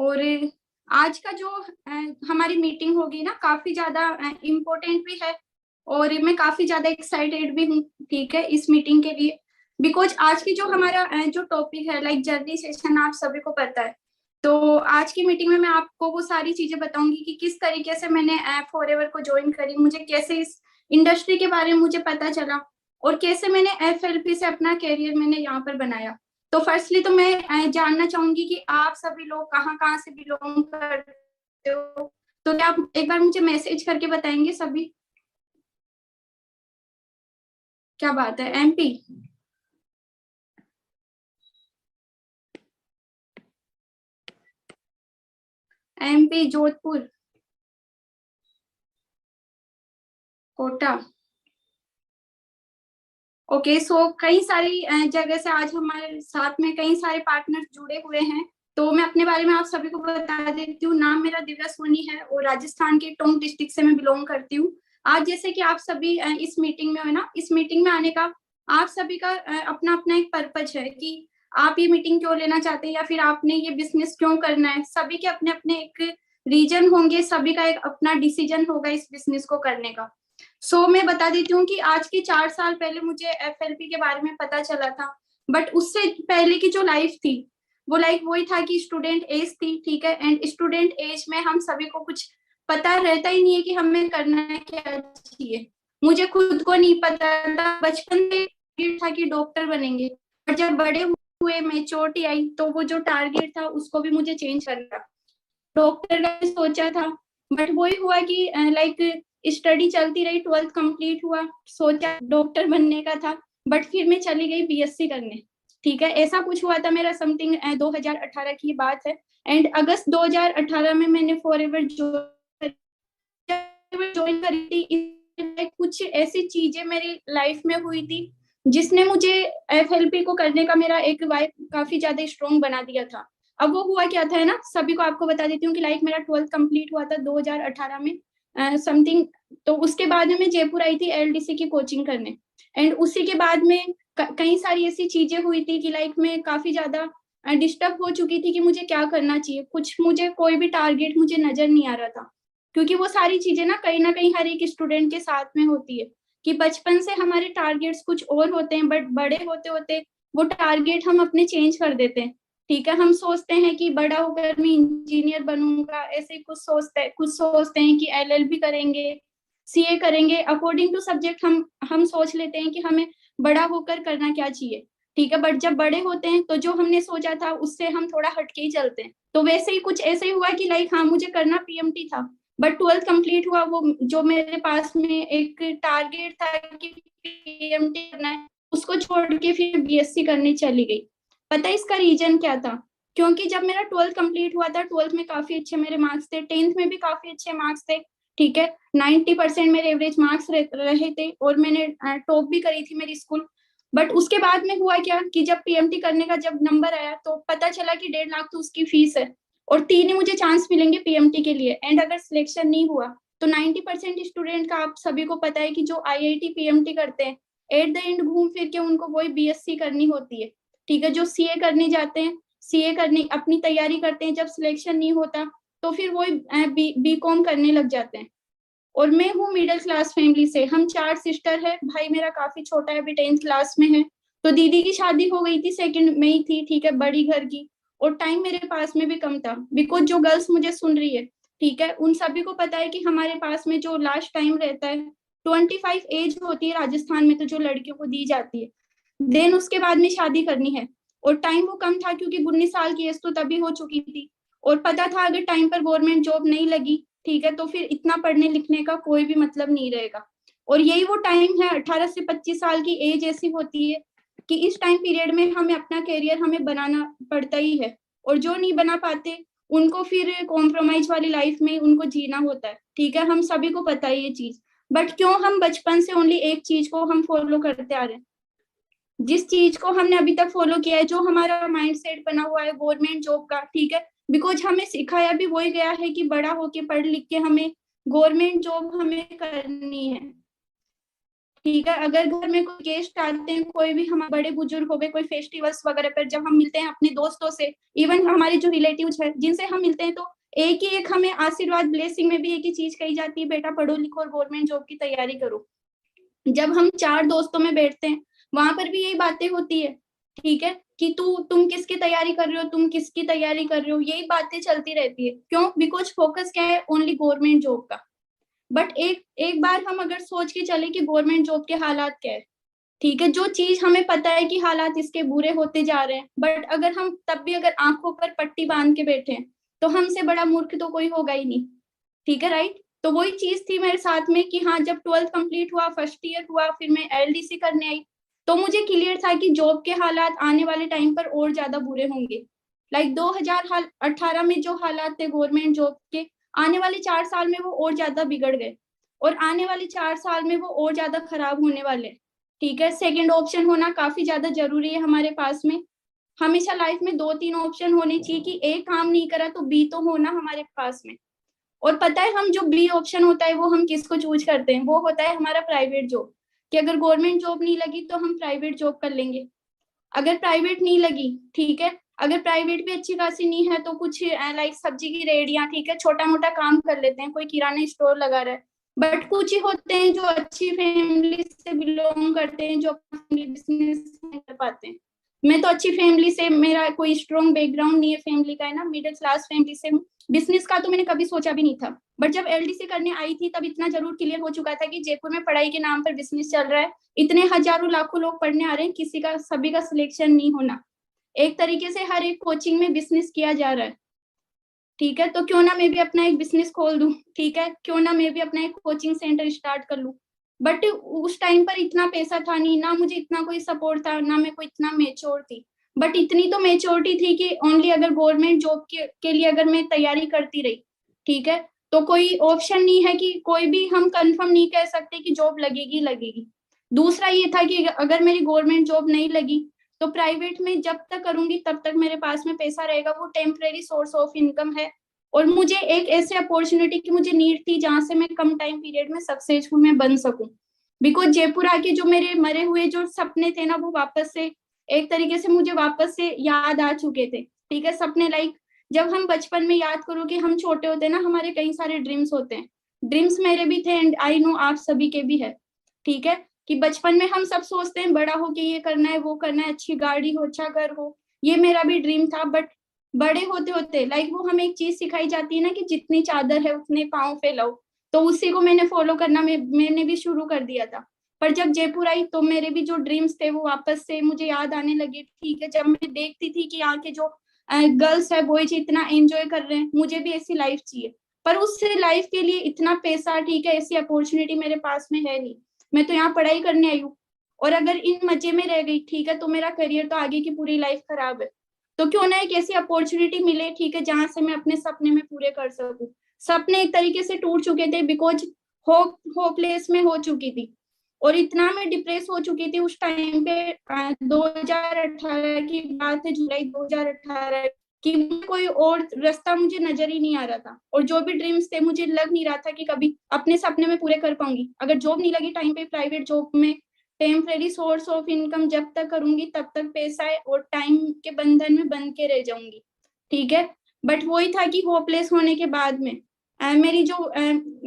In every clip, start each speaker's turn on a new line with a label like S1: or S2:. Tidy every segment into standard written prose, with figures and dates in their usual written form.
S1: और आज का जो हमारी मीटिंग होगी ना, काफी ज्यादा इम्पोर्टेंट भी है और मैं काफी ज्यादा एक्साइटेड भी हूँ, ठीक है, इस मीटिंग के लिए। बिकॉज आज की जो हमारा जो टॉपिक है लाइक जर्नी सेशन, आप सभी को पता है। तो आज की मीटिंग में मैं आपको वो सारी चीजें बताऊंगी कि किस तरीके से मैंने ऐप फॉरएवर को ज्वाइन करी, मुझे कैसे इस इंडस्ट्री के बारे में मुझे पता चला और कैसे मैंने एफएलपी से अपना करियर मैंने यहाँ पर बनाया। तो फर्स्टली तो मैं जानना चाहूंगी कि आप सभी लोग कहाँ कहाँ से बिलोंग करते हो। तो क्या आप एक बार मुझे मैसेज करके बताएंगे सभी? क्या बात है, MP. MP Jodhpur, Kota. Okay, so कई सारी जगह से आज हमारे साथ में कई सारे पार्टनर जुड़े हुए हैं। तो मैं अपने बारे में आप सभी को बता देती हूँ। नाम मेरा दिव्या सोनी है और राजस्थान के टोंक डिस्ट्रिक्ट से मैं बिलोंग करती हूँ। आज जैसे कि आप सभी इस मीटिंग में हो ना, इस मीटिंग में आने का आप सभी का अपना अपना एक पर्पज है कि आप ये मीटिंग क्यों लेना चाहते हैं या फिर आपने ये बिजनेस क्यों करना है। सभी के अपने अपने एक रीजन होंगे, सभी का एक अपना डिसीजन होगा इस बिजनेस को करने का। मैं बता देती हूँ कि आज के 4 साल पहले मुझे एफएलपी के बारे में पता चला था। बट उससे पहले की जो लाइफ थी वो लाइफ वही था कि स्टूडेंट एज थी, ठीक है। एंड स्टूडेंट एज में हम सभी को कुछ पता रहता ही नहीं है कि हमें करना है क्या चाहिए। मुझे खुद को नहीं पता था, बचपन से था कि डॉक्टर बनेंगे। पर जब बड़े हुए, मेच्योरिटी आई, तो वो जो टारगेट था उसको भी मुझे चेंज करना। डॉक्टर का सोचा था, बट वही हुआ कि लाइक स्टडी चलती रही, 12th कंप्लीट हुआ, सोचा डॉक्टर बनने का था, बट फिर मैं चली गई बीएससी करने। ठीक है, ऐसा कुछ हुआ था मेरा समथिंग 2018 की बात है। एंड अगस्त 2018 में मैंने फॉरएवर ज्वाइन करी थी। कुछ ऐसी चीजें मेरी लाइफ में हुई थी जिसने मुझे एफएलपी को करने का मेरा एक वाइब काफी ज्यादा स्ट्रॉन्ग बना दिया था। अब वो हुआ क्या था है ना, सभी को आपको बता देती हूँ कि लाइक मेरा 12th कंप्लीट हुआ था 2018 में समथिंग। तो उसके बाद में मैं जयपुर आई थी एलडीसी की कोचिंग करने। एंड उसी के बाद में कई सारी ऐसी चीजें हुई थी कि लाइक मैं काफी ज्यादा डिस्टर्ब हो चुकी थी कि मुझे क्या करना चाहिए। कुछ मुझे कोई भी टारगेट मुझे नजर नहीं आ रहा था, क्योंकि वो सारी चीजें ना कहीं हर एक स्टूडेंट के साथ में होती है कि बचपन से हमारे टारगेट्स कुछ और होते हैं, बट बड़े होते होते वो टारगेट हम अपने चेंज कर देते हैं। ठीक है, हम सोचते हैं कि बड़ा होकर मैं इंजीनियर बनूंगा, ऐसे ही कुछ सोचते हैं कि एलएलबी करेंगे, सीए करेंगे। अकॉर्डिंग टू सब्जेक्ट हम सोच लेते हैं कि हमें बड़ा होकर करना क्या चाहिए। ठीक है, बट जब बड़े होते हैं तो जो हमने सोचा था उससे हम थोड़ा हटके ही चलते हैं। तो वैसे ही कुछ ऐसे ही हुआ कि लाइक हाँ, मुझे करना पीएमटी था, बट 12th कंप्लीट हुआ, वो जो मेरे पास में एक टारगेट था कि पीएमटी करना है, उसको छोड़ के फिर बीएससी करने चली गई। पता है इसका रीजन क्या था? क्योंकि जब मेरा 12th कंप्लीट हुआ था, 12th में काफी अच्छे मेरे मार्क्स थे, 10th में भी काफी अच्छे मार्क्स थे। ठीक है, 90% मेरे एवरेज मार्क्स रहे थे और मैंने टॉप भी करी थी मेरी स्कूल। बट उसके बाद में हुआ क्या कि जब पीएमटी करने का जब नंबर आया तो पता चला कि 1.5 लाख तो उसकी फीस है और 3 ही मुझे चांस मिलेंगे पीएमटी के लिए। एंड अगर सिलेक्शन नहीं हुआ तो 90% स्टूडेंट का आप सभी को पता है कि जो आईआईटी पीएमटी करते हैं, एट द एंड घूम फिर के उनको वही बीएससी करनी होती है। ठीक है, जो सीए करने जाते हैं, सीए करने अपनी तैयारी करते हैं, जब सिलेक्शन नहीं होता तो फिर वही बीकॉम करने लग जाते हैं। और मैं हूँ मिडिल क्लास फैमिली से, हम 4 सिस्टर है, भाई मेरा काफी छोटा है, अभी 10th क्लास में है। तो दीदी की शादी हो गई थी, सेकंड में ही थी, ठीक है, बड़ी घर की। और टाइम मेरे पास में भी कम था, बिकॉज जो गर्ल्स मुझे सुन रही है, ठीक है, उन सभी को पता है कि हमारे पास में जो लास्ट टाइम रहता है 25 एज होती है राजस्थान में, तो जो लड़कियों को दी जाती है, देन उसके बाद में शादी करनी है। और टाइम वो कम था क्योंकि 19 साल की एज तो तभी हो चुकी थी। और पता था अगर टाइम पर गवर्नमेंट जॉब नहीं लगी, ठीक है, तो फिर इतना पढ़ने लिखने का कोई भी मतलब नहीं रहेगा। और यही वो टाइम है, 18 से 25 साल की एज ऐसी होती है कि इस टाइम पीरियड में हमें अपना करियर हमें बनाना पड़ता ही है। और जो नहीं बना पाते उनको फिर कॉम्प्रोमाइज वाली लाइफ में उनको जीना होता है। ठीक है, हम सभी को पता है ये चीज। बट क्यों हम बचपन से ओनली एक चीज को हम फॉलो करते आ रहे हैं, जिस चीज को हमने अभी तक फॉलो किया है, जो हमारा माइंड सेट बना हुआ है गवर्नमेंट जॉब का। ठीक है, बिकॉज हमें सिखाया भी वही गया है कि बड़ा होके पढ़ लिख के हमें गवर्नमेंट जॉब हमें करनी है। ठीक है। अगर घर में कोई गेस्ट आते हैं, कोई भी हमारे बड़े बुजुर्ग हो गए, कोई फेस्टिवल्स वगैरह पर जब हम मिलते हैं अपने दोस्तों से, इवन हमारे जो रिलेटिव्स हैं जिनसे हम मिलते हैं, तो एक ही एक हमें आशीर्वाद ब्लेसिंग में भी एक ही चीज कही जाती है, बेटा पढ़ो लिखो और गवर्नमेंट जॉब की तैयारी करो। जब हम 4 दोस्तों में बैठते हैं, वहां पर भी यही बातें होती है, ठीक है, कि तुम किसकी तैयारी कर रहे हो, तुम किसकी तैयारी कर रहे हो, यही बातें चलती रहती है। क्यों? बिकॉज फोकस क्या है? ओनली गवर्नमेंट जॉब का। बट एक एक बार हम अगर सोच के चले कि गवर्नमेंट जॉब के हालात क्या है, ठीक है, जो चीज हमें पता है कि हालात इसके बुरे होते जा रहे हैं, बट अगर हम तब भी अगर आंखों पर पट्टी बांध के बैठे हैं, तो हमसे बड़ा मूर्ख तो कोई होगा ही नहीं। ठीक है, राइट। तो वही चीज थी मेरे साथ में कि हाँ, जब 12th कंप्लीट हुआ, फर्स्ट ईयर हुआ, फिर मैं एलडीसी करने आई, तो मुझे क्लियर था कि जॉब के हालात आने वाले टाइम पर और ज्यादा बुरे होंगे। लाइक 2018 में जो हालात थे गवर्नमेंट जॉब के, आने वाले 4 साल में वो और ज्यादा बिगड़ गए, और आने वाले 4 साल में वो और ज्यादा खराब होने वाले। ठीक है, सेकेंड ऑप्शन होना काफी ज्यादा जरूरी है हमारे पास में। हमेशा लाइफ में 2-3 ऑप्शन होने चाहिए कि एक काम नहीं करा तो बी तो होना हमारे पास में। और पता है, हम जो बी ऑप्शन होता है वो हम किसको चूज करते हैं? वो होता है हमारा प्राइवेट जॉब, कि अगर गवर्नमेंट जॉब नहीं लगी तो हम प्राइवेट जॉब कर लेंगे। अगर प्राइवेट नहीं लगी, ठीक है, अगर प्राइवेट भी अच्छी खासी नहीं है तो कुछ लाइक सब्जी की रेडियां, ठीक है, छोटा मोटा काम कर लेते हैं, कोई किराना स्टोर लगा रहा है। बट कुछ ही होते हैं जो अच्छी फैमिली से बिलोंग करते हैं, जो अपनी बिजनेस कर पाते हैं। मैं तो अच्छी फैमिली से, मेरा कोई स्ट्रॉन्ग बैकग्राउंड नहीं है फैमिली का, है ना, मिडिल क्लास फैमिली से हूँ। बिजनेस का तो मैंने कभी सोचा भी नहीं था। बट जब एलडीसी करने आई थी तब इतना जरूर क्लियर हो चुका था कि जयपुर में पढ़ाई के नाम पर बिजनेस चल रहा है, इतने हजारों लाखों लोग पढ़ने आ रहे हैं, किसी का सभी का सिलेक्शन नहीं होना। एक तरीके से हर एक कोचिंग में बिजनेस किया जा रहा है। ठीक है, तो क्यों ना मैं भी अपना एक बिजनेस खोल दूं, ठीक है, क्यों ना मैं भी अपना एक कोचिंग सेंटर स्टार्ट कर लूं। बट उस टाइम पर इतना पैसा था नहीं, ना मुझे इतना कोई सपोर्ट था, ना मैं कोई इतना मेच्योर थी। बट इतनी तो मेच्योरिटी थी कि ओनली अगर गवर्नमेंट जॉब के लिए अगर मैं तैयारी करती रही, ठीक है, तो कोई ऑप्शन नहीं है कि कोई भी हम कंफर्म नहीं कह सकते कि जॉब लगेगी लगेगी। दूसरा ये था कि अगर मेरी गवर्नमेंट जॉब नहीं लगी तो प्राइवेट में जब तक करूंगी तब तक मेरे पास में पैसा रहेगा, वो टेम्परेरी सोर्स ऑफ इनकम है। और मुझे एक ऐसे अपॉर्चुनिटी की मुझे नीड थी जहां से मैं कम टाइम पीरियड में सक्सेसफुल में बन सकूं। बिकॉज जयपुर आके जो मेरे मरे हुए जो सपने थे ना, वो वापस से एक तरीके से मुझे वापस से याद आ चुके थे। ठीक है, सपने लाइक जब हम बचपन में याद करो कि हम छोटे होते हैं ना, हमारे कई सारे ड्रीम्स होते हैं। ड्रीम्स मेरे भी थे एंड आई नो आप सभी के भी है। ठीक है, कि बचपन में हम सब सोचते हैं बड़ा हो के ये करना है, वो करना है, अच्छी गाड़ी हो, अच्छा घर हो। ये मेरा भी ड्रीम था। बट बड़े होते होते लाइक वो हमें एक चीज सिखाई जाती है ना कि जितनी चादर है उतने पाँव फैलाओ। तो उसी को मैंने फॉलो करना मैंने भी शुरू कर दिया था। पर जब जयपुर आई तो मेरे भी जो ड्रीम्स थे वो वापस से मुझे याद आने लगे। ठीक है, जब मैं देखती थी कि यहाँ के जो गर्ल्स है बॉयज इतना एंजॉय कर रहे हैं, मुझे भी ऐसी लाइफ चाहिए। पर उस लाइफ के लिए इतना पैसा, ठीक है, ऐसी अपॉर्चुनिटी मेरे पास में है नहीं। मैं तो यहाँ पढ़ाई करने आई हूँ, और अगर इन मजे में रह गई, ठीक है, तो मेरा करियर तो आगे की पूरी लाइफ खराब है। तो क्यों ना एक ऐसी अपॉर्चुनिटी मिले, ठीक है, जहां से मैं अपने सपने में पूरे कर सकूं। सपने एक तरीके से टूट चुके थे बिकॉज होपलेस में हो चुकी थी, और इतना मैं डिप्रेस हो चुकी थी उस टाइम पे। 2018 की बात है, जुलाई 2018, कि कोई और रास्ता मुझे नजर ही नहीं आ रहा था, और जो भी ड्रीम्स थे मुझे लग नहीं रहा था कि कभी अपने सपने में पूरे कर पाऊंगी। अगर जॉब नहीं लगी टाइम पे, प्राइवेट जॉब में टेम्परेरी सोर्स ऑफ इनकम जब तक करूंगी तब तक पैसा है, और टाइम के बंधन में बंध के रह जाऊंगी। ठीक है, बट वही था कि होपलेस होने के बाद में मेरी जो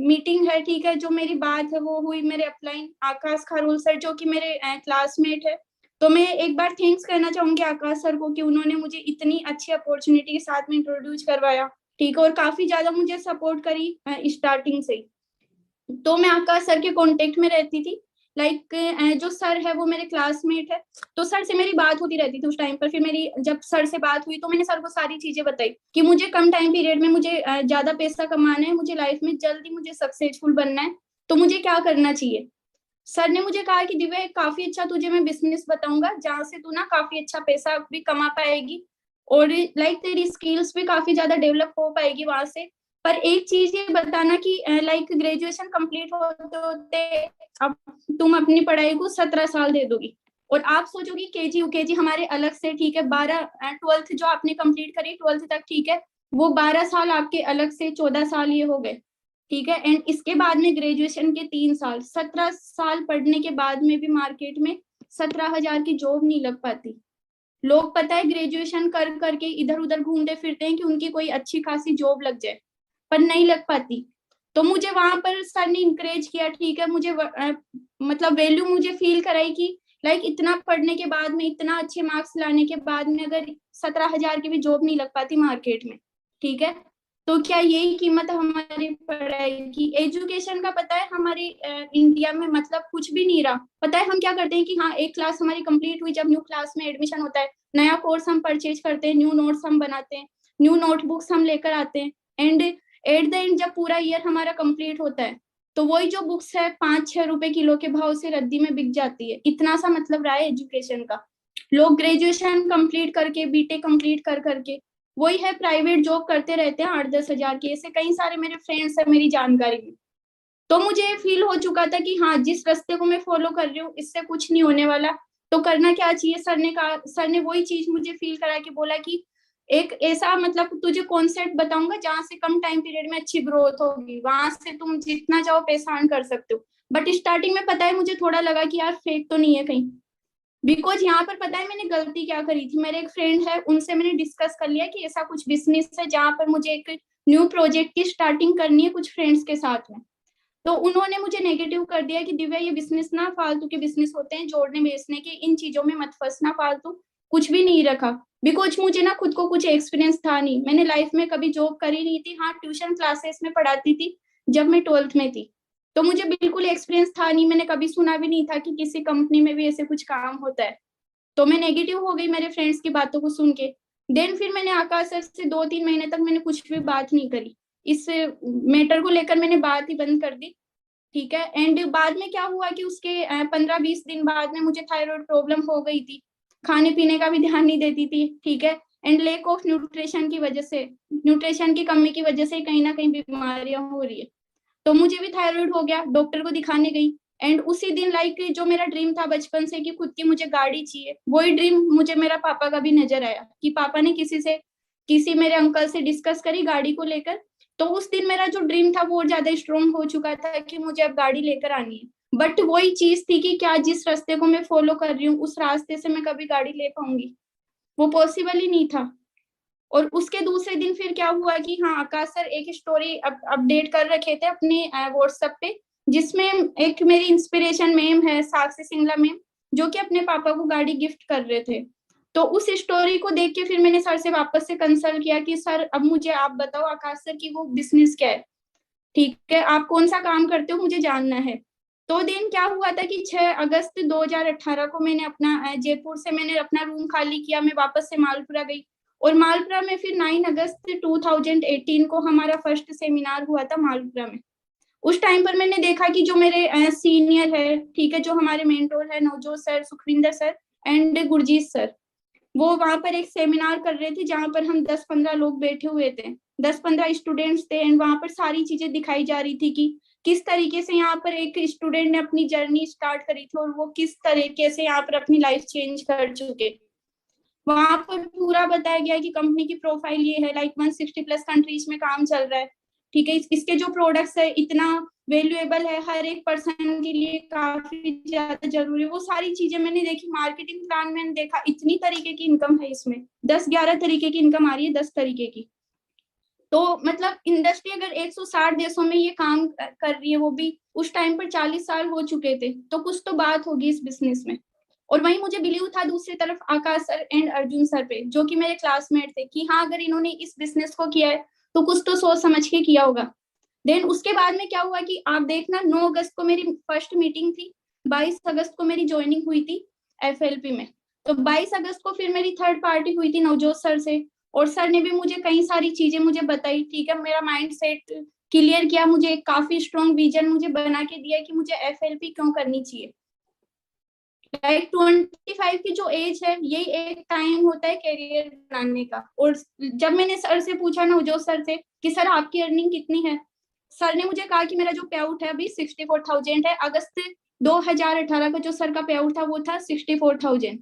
S1: मीटिंग है, ठीक है, जो मेरी बात है वो हुई मेरे अपलाइन आकाश खारोल सर, जो कि मेरे क्लासमेट है। तो मैं एक बार थैंक्स करना चाहूंगी आकाश सर को कि उन्होंने मुझे इतनी अच्छी अपॉर्चुनिटी के साथ में इंट्रोड्यूस करवाया। ठीक है, और काफी ज्यादा मुझे सपोर्ट करी स्टार्टिंग से ही। तो मैं आकाश सर के कांटेक्ट में रहती थी। लाइक जो सर है वो मेरे क्लासमेट है, तो सर से मेरी बात होती रहती थी उस टाइम पर। फिर मेरी जब सर से बात हुई तो मैंने सर को सारी चीजें बताई कि मुझे कम टाइम पीरियड में मुझे ज्यादा पैसा कमाना है, मुझे लाइफ में जल्दी मुझे सक्सेसफुल बनना है, तो मुझे क्या करना चाहिए। सर ने मुझे कहा कि दिव्या, काफी अच्छा तुझे मैं बिजनेस बताऊंगा जहां से तू ना काफी अच्छा पैसा भी कमा पाएगी, और लाइक तेरी स्किल्स भी काफी ज्यादा डेवलप हो पाएगी वहां से। पर एक चीज ये बताना कि लाइक ग्रेजुएशन कंप्लीट होते होते अब तुम अपनी पढ़ाई को 17 साल दे दोगी, और आप सोचोगी केजी यूकेजी हमारे अलग से, ठीक है, 12 ट्वेल्थ जो आपने कंप्लीट करी 12th तक, ठीक है, वो 12 साल आपके अलग से 14 साल ये हो गए। ठीक है। एंड इसके बाद में ग्रेजुएशन के 3 साल, 17 साल पढ़ने के बाद में भी मार्केट में 17,000 की जॉब नहीं लग पाती। लोग पता है ग्रेजुएशन कर करके इधर उधर घूमते फिरते हैं कि उनकी कोई अच्छी खासी जॉब लग जाए, पर नहीं लग पाती। तो मुझे वहां पर सर ने इंकरेज किया, ठीक है, मुझे मतलब वैल्यू मुझे फील कराई कि लाइक इतना पढ़ने के बाद में, इतना अच्छे मार्क्स लाने के बाद में अगर 17,000 की भी जॉब नहीं लग पाती मार्केट में, ठीक है, तो क्या यही कीमत हमारी पढ़ाई की, एजुकेशन का पता है हमारी इंडिया में मतलब कुछ भी नहीं रहा। पता है हम क्या करते हैं कि हाँ एक क्लास हमारी कंप्लीट हुई, जब न्यू क्लास में एडमिशन होता है, नया कोर्स हम परचेज करते हैं, न्यू नोट्स हम बनाते हैं, न्यू नोटबुक्स हम लेकर आते हैं, एंड एट द एंड जब पूरा ईयर हमारा कंप्लीट होता है तो वही जो बुक्स है 5-6 रुपए किलो के भाव से रद्दी में बिक जाती है। इतना सा मतलब रहा है एजुकेशन का। लोग ग्रेजुएशन कंप्लीट करके, बीटेक कंप्लीट कर करके वही है प्राइवेट जॉब करते रहते हैं 8-10 हजार की। ऐसे कई सारे मेरे फ्रेंड्स है मेरी जानकारी में। तो मुझे फील हो चुका था कि हाँ जिस रास्ते को मैं फॉलो कर रही हूँ इससे कुछ नहीं होने वाला, तो करना क्या चाहिए। सर ने कहा, सर ने वही चीज मुझे फील करा के बोला कि एक ऐसा मतलब तुझे कॉन्सेप्ट बताऊंगा जहां से कम टाइम पीरियड में अच्छी ग्रोथ होगी, वहां से तुम जितना चाहो पैसा अर्न कर सकते हो। बट स्टार्टिंग में पता है मुझे थोड़ा लगा कि यार फेक तो नहीं है कहीं, बिकॉज यहाँ पर पता है मैंने गलती क्या करी थी। मेरे एक फ्रेंड है, उनसे मैंने डिस्कस कर लिया कि ऐसा कुछ बिजनेस है जहाँ पर मुझे एक न्यू प्रोजेक्ट की स्टार्टिंग करनी है कुछ फ्रेंड्स के साथ में। तो उन्होंने मुझे नेगेटिव कर दिया कि दिव्या ये बिजनेस ना, फालतू के बिजनेस होते हैं जोड़ने बेचने के, इन चीजों में मत फंसना, फालतू कुछ भी नहीं रखा। बिकॉज मुझे ना खुद को कुछ एक्सपीरियंस था नहीं, मैंने लाइफ में कभी जॉब करी नहीं थी। हाँ ट्यूशन क्लासेस में पढ़ाती थी जब मैं 12th में थी, तो मुझे बिल्कुल एक्सपीरियंस था नहीं, मैंने कभी सुना भी नहीं था कि किसी कंपनी में भी ऐसे कुछ काम होता है। तो मैं नेगेटिव हो गई मेरे फ्रेंड्स की बातों को सुन के। देन फिर मैंने आकाश सर से 2-3 महीने तक मैंने कुछ भी बात नहीं करी, इस मैटर को लेकर मैंने बात ही बंद कर दी। ठीक है। एंड बाद में क्या हुआ कि उसके 15-20 दिन बाद में मुझे थायराइड प्रॉब्लम हो गई थी, खाने पीने का भी ध्यान नहीं देती थी, ठीक है, एंड लेक ऑफ न्यूट्रिशन की वजह से, न्यूट्रिशन की कमी की वजह से कहीं ना कहीं बीमारियां हो रही है। तो मुझे भी थायराइड हो गया, डॉक्टर को दिखाने गई। एंड उसी दिन लाइक जो मेरा ड्रीम था बचपन से कि खुद की मुझे गाड़ी चाहिए, वही ड्रीम मुझे मेरा पापा का भी नजर आया कि पापा ने किसी मेरे अंकल से डिस्कस करी गाड़ी को लेकर। तो उस दिन मेरा जो ड्रीम था वो ज्यादा स्ट्रोंग हो चुका था कि मुझे अब गाड़ी लेकर आनी है। बट वही चीज थी कि क्या जिस रास्ते को मैं फॉलो कर रही हूँ उस रास्ते से मैं कभी गाड़ी ले पाऊंगी, वो पॉसिबल ही नहीं था। और उसके दूसरे दिन फिर क्या हुआ कि हाँ आकाश सर एक स्टोरी अपडेट कर रखे थे अपने व्हाट्सएप पे, जिसमें एक मेरी इंस्पिरेशन मैम है साक्षी सिंगला मैम, जो कि अपने पापा को गाड़ी गिफ्ट कर रहे थे। तो उस स्टोरी को देख के फिर मैंने सर से वापस से कंसल्ट किया कि सर अब मुझे आप बताओ आकाश सर की वो बिजनेस क्या है, ठीक है, आप कौन सा काम करते हो मुझे जानना है। तो दिन क्या हुआ था कि 6 अगस्त 2018 को मैंने अपना जयपुर से मैंने अपना रूम खाली किया, मैं वापस से मालपुरा गई। और मालपुरा में फिर 9 अगस्त 2018 को हमारा फर्स्ट सेमिनार हुआ था मालपुरा में। उस टाइम पर मैंने देखा कि जो मेरे सीनियर है, ठीक है, जो हमारे मेंटोर है Navjot sir, Sukhwinder sir and Gurjeet sir, वो वहां पर एक सेमिनार कर रहे थे जहां पर हम 10-15 लोग बैठे हुए थे, 10-15 स्टूडेंट्स थे। एंड वहां पर सारी चीजें दिखाई जा रही थी कि किस तरीके से यहाँ पर एक स्टूडेंट ने अपनी जर्नी स्टार्ट करी थी और वो किस तरीके से यहाँ पर अपनी लाइफ चेंज कर चुके। वहां पर पूरा बताया गया कि कंपनी की प्रोफाइल ये है, लाइक 160+ कंट्रीज में काम चल रहा है, ठीक है, इसके जो प्रोडक्ट्स है इतना वैल्यूएबल है, हर एक पर्सन के लिए काफी ज्यादा जरूरी है। वो सारी चीजें मैंने देखी, मार्केटिंग प्लान मैंने देखा, इतनी तरीके की इनकम है इसमें, 10-11 तरीके की इनकम आ रही है, 10 तरीके की। तो मतलब इंडस्ट्री अगर 160 देशों में ये काम कर रही है, वो भी उस टाइम पर 40 साल हो चुके थे, तो कुछ तो बात होगी इस बिजनेस में। और वहीं मुझे बिलीव था दूसरी तरफ आकाश सर एंड अर्जुन सर पे, जो कि मेरे क्लासमेट थे, कि हाँ अगर इन्होंने इस बिजनेस को किया है तो कुछ तो सोच समझ के किया होगा। देन उसके बाद में क्या हुआ कि आप देखना 9 अगस्त को मेरी फर्स्ट मीटिंग थी, 22 अगस्त को मेरी ज्वाइनिंग हुई थी एफएलपी में। तो 22 अगस्त को फिर मेरी थर्ड पार्टी हुई थी नवजोत सर से, और सर ने भी मुझे कई सारी चीजें मुझे बताई, ठीक है, मेरा माइंड सेट क्लियर किया, मुझे एक काफी स्ट्रॉन्ग विजन मुझे बना के दिया कि मुझे एफएलपी क्यों करनी चाहिए। लाइक 25 की जो एज है यही एक टाइम होता है करियर बनाने का। और जब मैंने सर से पूछा ना जो सर से कि सर आपकी अर्निंग कितनी है, सर ने मुझे कहा कि मेरा जो पे आउट है अभी 64,000 है। अगस्त 2018 का जो सर का पे आउट था वो था 64,000।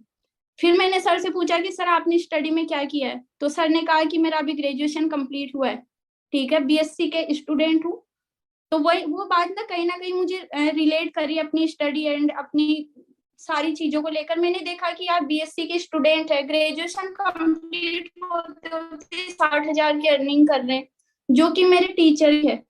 S1: फिर मैंने सर से पूछा कि सर आपने स्टडी में क्या किया है, तो सर ने कहा कि मेरा अभी ग्रेजुएशन कंप्लीट हुआ है, ठीक है, बीएससी के स्टूडेंट हूँ, तो वो बात ना कहीं मुझे रिलेट करी अपनी स्टडी एंड अपनी सारी चीजों को लेकर। मैंने देखा कि आप बीएससी के स्टूडेंट है, ग्रेजुएशन कंप्लीट होते होते 60,000 की अर्निंग कर रहे हैं, जो कि मेरे टीचर ही है।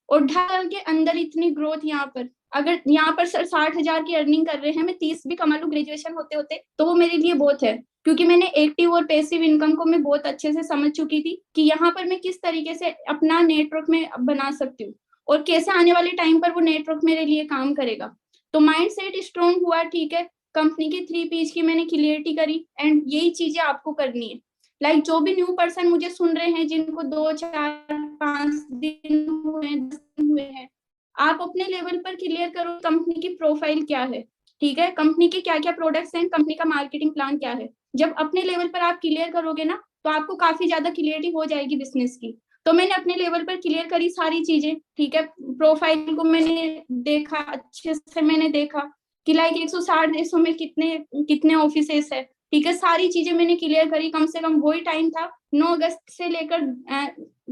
S1: और 2.5 साल के अंदर इतनी ग्रोथ यहाँ पर, अगर यहाँ पर सर 60,000 की अर्निंग कर रहे हैं, मैं 30 भी कमा लूं ग्रेजुएशन होते होते, तो वो मेरे लिए बहुत है। क्योंकि मैंने एक्टिव और पैसिव इनकम को मैं बहुत अच्छे से समझ चुकी थी कि यहाँ पर मैं किस तरीके से अपना नेटवर्क में बना सकती हूँ और कैसे आने वाले टाइम पर वो नेटवर्क मेरे लिए काम करेगा। तो माइंड सेट स्ट्रॉन्ग हुआ, ठीक है, कंपनी की 3 P's की मैंने क्लियरिटी करी, एंड यही चीजें आपको करनी है। लाइक जो भी न्यू पर्सन मुझे सुन रहे हैं, जिनको 2, 4, 5 दिन हुए, 10 दिन हुए हैं, आप अपने लेवल पर क्लियर करो कंपनी की प्रोफाइल क्या है, ठीक है, कंपनी के क्या क्या प्रोडक्ट्स हैं, कंपनी का मार्केटिंग प्लान क्या है। जब अपने लेवल पर आप क्लियर करोगे ना, तो आपको काफी ज्यादा क्लियरिटी हो जाएगी बिजनेस की। तो मैंने अपने लेवल पर क्लियर करी सारी चीजें, ठीक है, प्रोफाइल को मैंने देखा अच्छे से, मैंने देखा कि लाइक 160 देशों में कितने कितने ऑफिसेस है, ठीक है, सारी चीजें मैंने क्लियर करी। कम से कम वही टाइम था 9 अगस्त से लेकर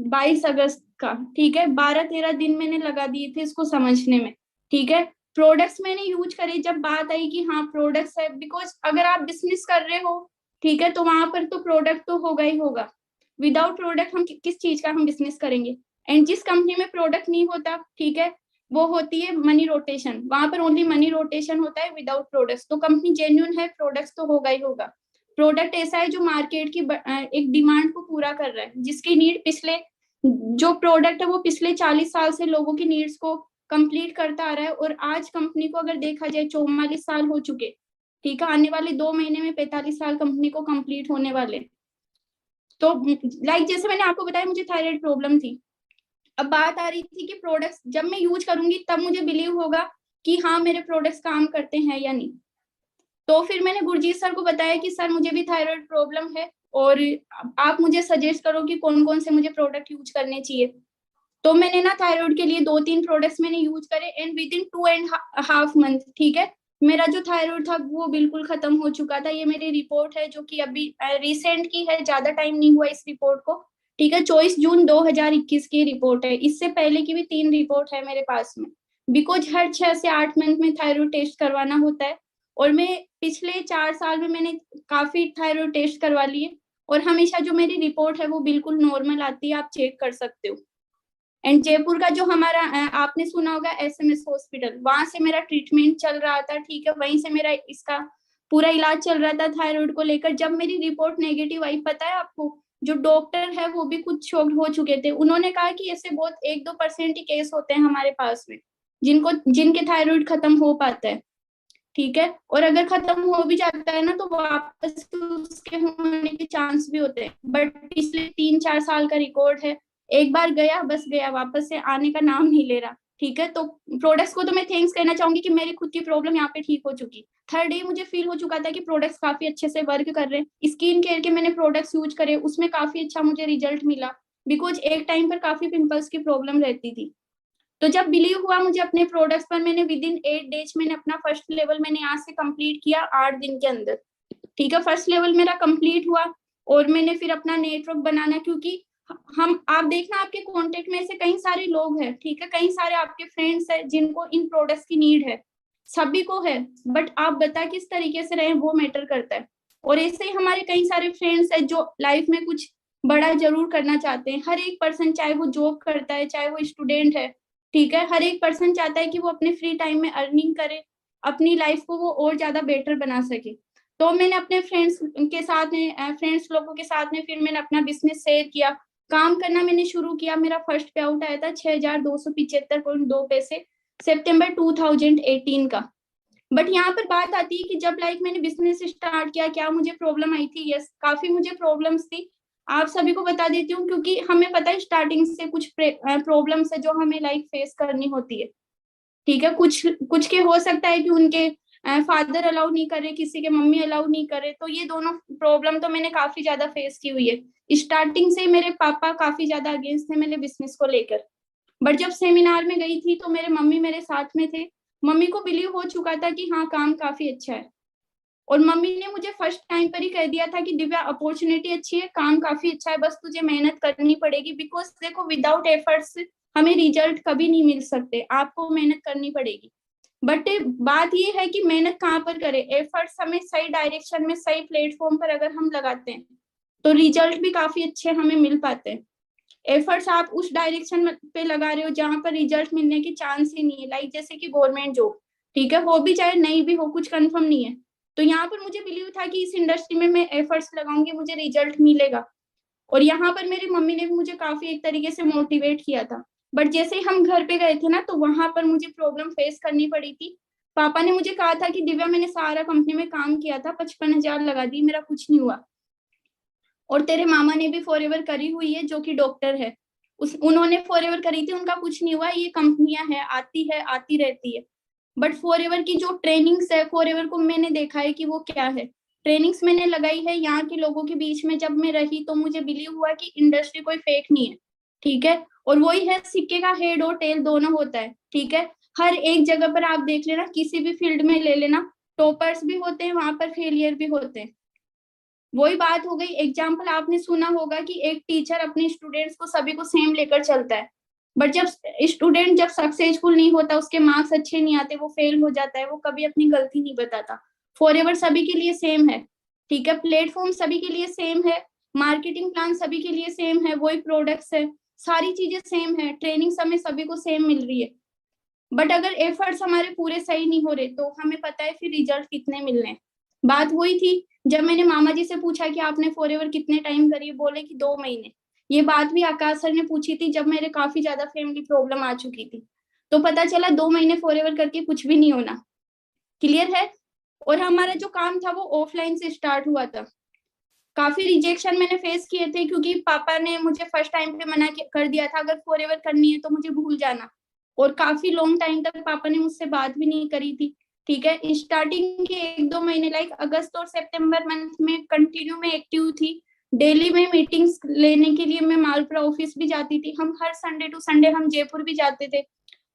S1: 22 अगस्त का, ठीक है, 12-13 दिन मैंने लगा दिए थे इसको समझने में, ठीक है। प्रोडक्ट्स मैंने यूज करे, जब बात आई कि हाँ प्रोडक्ट्स है, बिकॉज अगर आप बिजनेस कर रहे हो, ठीक है, तो वहां पर तो प्रोडक्ट तो होगा ही होगा। विदाउट प्रोडक्ट हम किस चीज का हम बिजनेस करेंगे। एंड जिस कंपनी में प्रोडक्ट नहीं होता, ठीक है, वो होती है मनी रोटेशन, वहां पर ओनली मनी रोटेशन होता है विदाउट प्रोडक्ट्स। तो कंपनी जेन्युइन है, प्रोडक्ट्स तो होगा ही होगा। प्रोडक्ट ऐसा है जो मार्केट की एक डिमांड को पूरा कर रहा है, जिसकी नीड पिछले, जो प्रोडक्ट है वो पिछले 40 साल से लोगों की नीड्स को कंप्लीट करता आ रहा है। और आज कंपनी को अगर देखा जाए 44 साल हो चुके, ठीक है, आने वाले 2 महीने में 45 साल कंपनी को कंप्लीट होने वाले। तो लाइक जैसे मैंने आपको बताया, मुझे थायराइड प्रॉब्लम थी। अब बात आ रही थी कि प्रोडक्ट्स जब मैं यूज करूंगी तब मुझे बिलीव होगा कि हाँ मेरे प्रोडक्ट्स काम करते हैं या नहीं। तो फिर मैंने गुरजीत सर को बताया कि सर मुझे भी थायराइड प्रॉब्लम है, और आप मुझे सजेस्ट करो कि कौन कौन से मुझे प्रोडक्ट यूज करने चाहिए। तो मैंने ना थायराइड के लिए 2-3 प्रोडक्ट्स मैंने यूज करे, एंड विद इन 2.5 मंथ, ठीक है, मेरा जो थायराइड था वो बिल्कुल खत्म हो चुका था। ये मेरी रिपोर्ट है जो कि अभी रिसेंट की है, ज्यादा टाइम नहीं हुआ इस रिपोर्ट को, ठीक है, 24 जून 2021 की रिपोर्ट है। इससे पहले की भी 3 रिपोर्ट है मेरे पास में, बिकॉज हर 6 से 8 मंथ में थायराइड टेस्ट करवाना होता है। और मैं पिछले 4 साल में मैंने काफी थायराइड टेस्ट करवा लिए, और हमेशा जो मेरी रिपोर्ट है वो बिल्कुल नॉर्मल आती है, आप चेक कर सकते हो। एंड जयपुर का जो हमारा आपने सुना होगा एसएमएस हॉस्पिटल, वहां से मेरा ट्रीटमेंट चल रहा था, ठीक है, वहीं से मेरा इसका पूरा इलाज चल रहा था थायराइड को लेकर। जब मेरी रिपोर्ट नेगेटिव आई, पता है आपको, जो डॉक्टर है वो भी कुछ शॉक्ड हो चुके थे। उन्होंने कहा कि ऐसे बहुत 1-2% ही केस होते हैं हमारे पास में जिनके थायराइड खत्म हो पाता है, ठीक है, और अगर खत्म हो भी जाता है ना, तो वापस उसके होने के चांस भी होते हैं। बट पिछले 3-4 साल का रिकॉर्ड है, एक बार गया बस गया, वापस से आने का नाम नहीं ले रहा, ठीक है। तो प्रोडक्ट्स को तो मैं थैंक्स कहना चाहूंगी कि मेरी खुद की प्रॉब्लम यहाँ पे ठीक हो चुकी। थर्ड डे मुझे फील हो चुका था कि प्रोडक्ट्स काफी अच्छे से वर्क कर रहे हैं। स्किन केयर के मैंने प्रोडक्ट्स यूज करे, उसमें काफी अच्छा मुझे रिजल्ट मिला, बिकॉज एक टाइम पर काफी पिंपल्स की प्रॉब्लम रहती थी। तो जब बिलीव हुआ मुझे अपने प्रोडक्ट्स पर, मैंने विद इन 8 डेज मैंने अपना फर्स्ट लेवल मैंने यहाँ से कंप्लीट किया 8 दिन के अंदर, ठीक है, फर्स्ट लेवल मेरा कंप्लीट हुआ। और मैंने फिर अपना नेटवर्क बनाना, क्योंकि हम आप देखना आपके कांटेक्ट में ऐसे कई सारे लोग हैं, ठीक है, कई सारे आपके फ्रेंड्स हैं जिनको इन प्रोडक्ट्स की नीड है, सभी को है, बट आप बता किस तरीके से रहे वो मैटर करता है। और ऐसे ही हमारे कई सारे फ्रेंड्स हैं जो लाइफ में कुछ बड़ा जरूर करना चाहते हैं। हर एक पर्सन, चाहे वो जॉब करता है चाहे वो स्टूडेंट है, ठीक है, हर एक पर्सन चाहता है कि वो अपने फ्री टाइम में अर्निंग करे, अपनी लाइफ को वो और ज्यादा बेटर बना सके। तो मैंने अपने फ्रेंड्स लोगों के साथ में फिर मैंने अपना बिजनेस शेयर किया, काम करना मैंने शुरू किया। मेरा फर्स्ट पे आउट आया था 6,275.2 पैसे, सितंबर 2018 का। बट यहाँ पर बात आती है कि जब लाइक मैंने बिजनेस स्टार्ट किया, क्या मुझे प्रॉब्लम आई थी? यस, काफी मुझे प्रॉब्लम्स थी। आप सभी को बता देती हूँ, क्योंकि हमें पता है स्टार्टिंग से कुछ प्रॉब्लम्स है जो हमें लाइक फेस करनी होती है, ठीक है। कुछ कुछ के हो सकता है कि उनके फादर अलाउ नहीं करे, किसी के मम्मी अलाउ नहीं करे, तो ये दोनों प्रॉब्लम तो मैंने काफी ज्यादा फेस की हुई है। स्टार्टिंग से मेरे पापा काफी ज्यादा अगेंस्ट थे मेरे बिजनेस को लेकर। बट जब सेमिनार में गई थी तो मेरे मम्मी मेरे साथ में थे, मम्मी को बिलीव हो चुका था कि हाँ काम काफी अच्छा है। और मम्मी ने मुझे फर्स्ट टाइम पर ही कह दिया था कि दिव्या अपॉर्चुनिटी अच्छी है, काम काफी अच्छा है, बस तुझे मेहनत करनी पड़ेगी। बिकॉज देखो विदाउट एफर्ट्स हमें रिजल्ट कभी नहीं मिल सकते, आपको मेहनत करनी पड़ेगी। बट बात ये है कि मेहनत कहाँ पर करें, एफर्ट्स हमें सही डायरेक्शन में सही प्लेटफॉर्म पर अगर हम लगाते हैं तो रिजल्ट भी काफी अच्छे हमें मिल पाते हैं। एफर्ट्स आप उस डायरेक्शन पे लगा रहे हो जहां पर रिजल्ट मिलने की चांस ही नहीं है, लाइक जैसे कि गवर्नमेंट जॉब, ठीक है, वो भी चाहे नहीं भी हो, कुछ कंफर्म नहीं है। तो यहाँ पर मुझे बिलीव था कि इस इंडस्ट्री में मैं एफर्ट्स लगाऊंगी, मुझे रिजल्ट मिलेगा। और यहाँ पर मेरी मम्मी ने भी मुझे काफी एक तरीके से मोटिवेट किया था। बट जैसे ही हम घर पे गए थे ना, तो वहां पर मुझे प्रॉब्लम फेस करनी पड़ी थी। पापा ने मुझे कहा था कि दिव्या मैंने सारा कंपनी में काम किया था, 55,000 लगा दी, मेरा कुछ नहीं हुआ। और तेरे मामा ने भी फॉरएवर करी हुई है, जो कि डॉक्टर है, उन्होंने फॉरएवर करी थी, उनका कुछ नहीं हुआ। ये कंपनियां है आती रहती है। बट फॉरएवर की जो ट्रेनिंग्स है, फॉरएवर को मैंने देखा है कि वो क्या है। ट्रेनिंग्स मैंने लगाई है यहाँ के लोगों के बीच में, जब मैं रही तो मुझे बिलीव हुआ कि इंडस्ट्री कोई फेक नहीं है, ठीक है। और वही है, सिक्के का हेड और टेल दोनों होता है, ठीक है। हर एक जगह पर आप देख लेना, किसी भी फील्ड में ले लेना, टॉपर्स भी होते हैं वहां पर, फेलियर भी होते हैं। वही बात हो गई। एग्जाम्पल आपने सुना होगा कि एक टीचर अपने स्टूडेंट्स को सभी को सेम लेकर चलता है, बट जब स्टूडेंट जब सक्सेसफुल नहीं होता, उसके मार्क्स अच्छे नहीं आते, वो फेल हो जाता है, वो कभी अपनी गलती नहीं बताता। फॉरएवर सभी के लिए सेम है, ठीक है। प्लेटफॉर्म सभी के लिए सेम है, मार्केटिंग प्लान सभी के लिए सेम है, वही प्रोडक्ट्स है, सारी चीजें सेम है, ट्रेनिंग हमें सभी को सेम मिल रही है। बट अगर एफर्ट्स हमारे पूरे सही नहीं हो रहे तो हमें पता है फिर रिजल्ट कितने मिलने हैं। बात वही थी, जब मैंने मामा जी से पूछा कि आपने फॉरएवर कितने टाइम करी, बोले कि 2 महीने। ये बात भी आकाश सर ने पूछी थी जब मेरे काफी ज्यादा फैमिली प्रॉब्लम आ चुकी थी। तो पता चला 2 महीने फॉरएवर करके कुछ भी नहीं होना। क्लियर है। और हमारा जो काम था वो ऑफलाइन से स्टार्ट हुआ था। काफी रिजेक्शन मैंने फेस किए थे, क्योंकि पापा ने मुझे फर्स्ट टाइम पे कर दिया था, अगर फॉरएवर करनी है तो मुझे भूल जाना। और काफी लॉन्ग टाइम तक पापा ने मुझसे बात भी नहीं करी थी, ठीक है। स्टार्टिंग के 1-2 महीने, लाइक अगस्त और सितंबर मंथ में कंटिन्यू में एक्टिव थी। डेली में मीटिंग्स लेने के लिए मैं मालपुरा ऑफिस भी जाती थी, हम हर संडे टू संडे हम जयपुर भी जाते थे।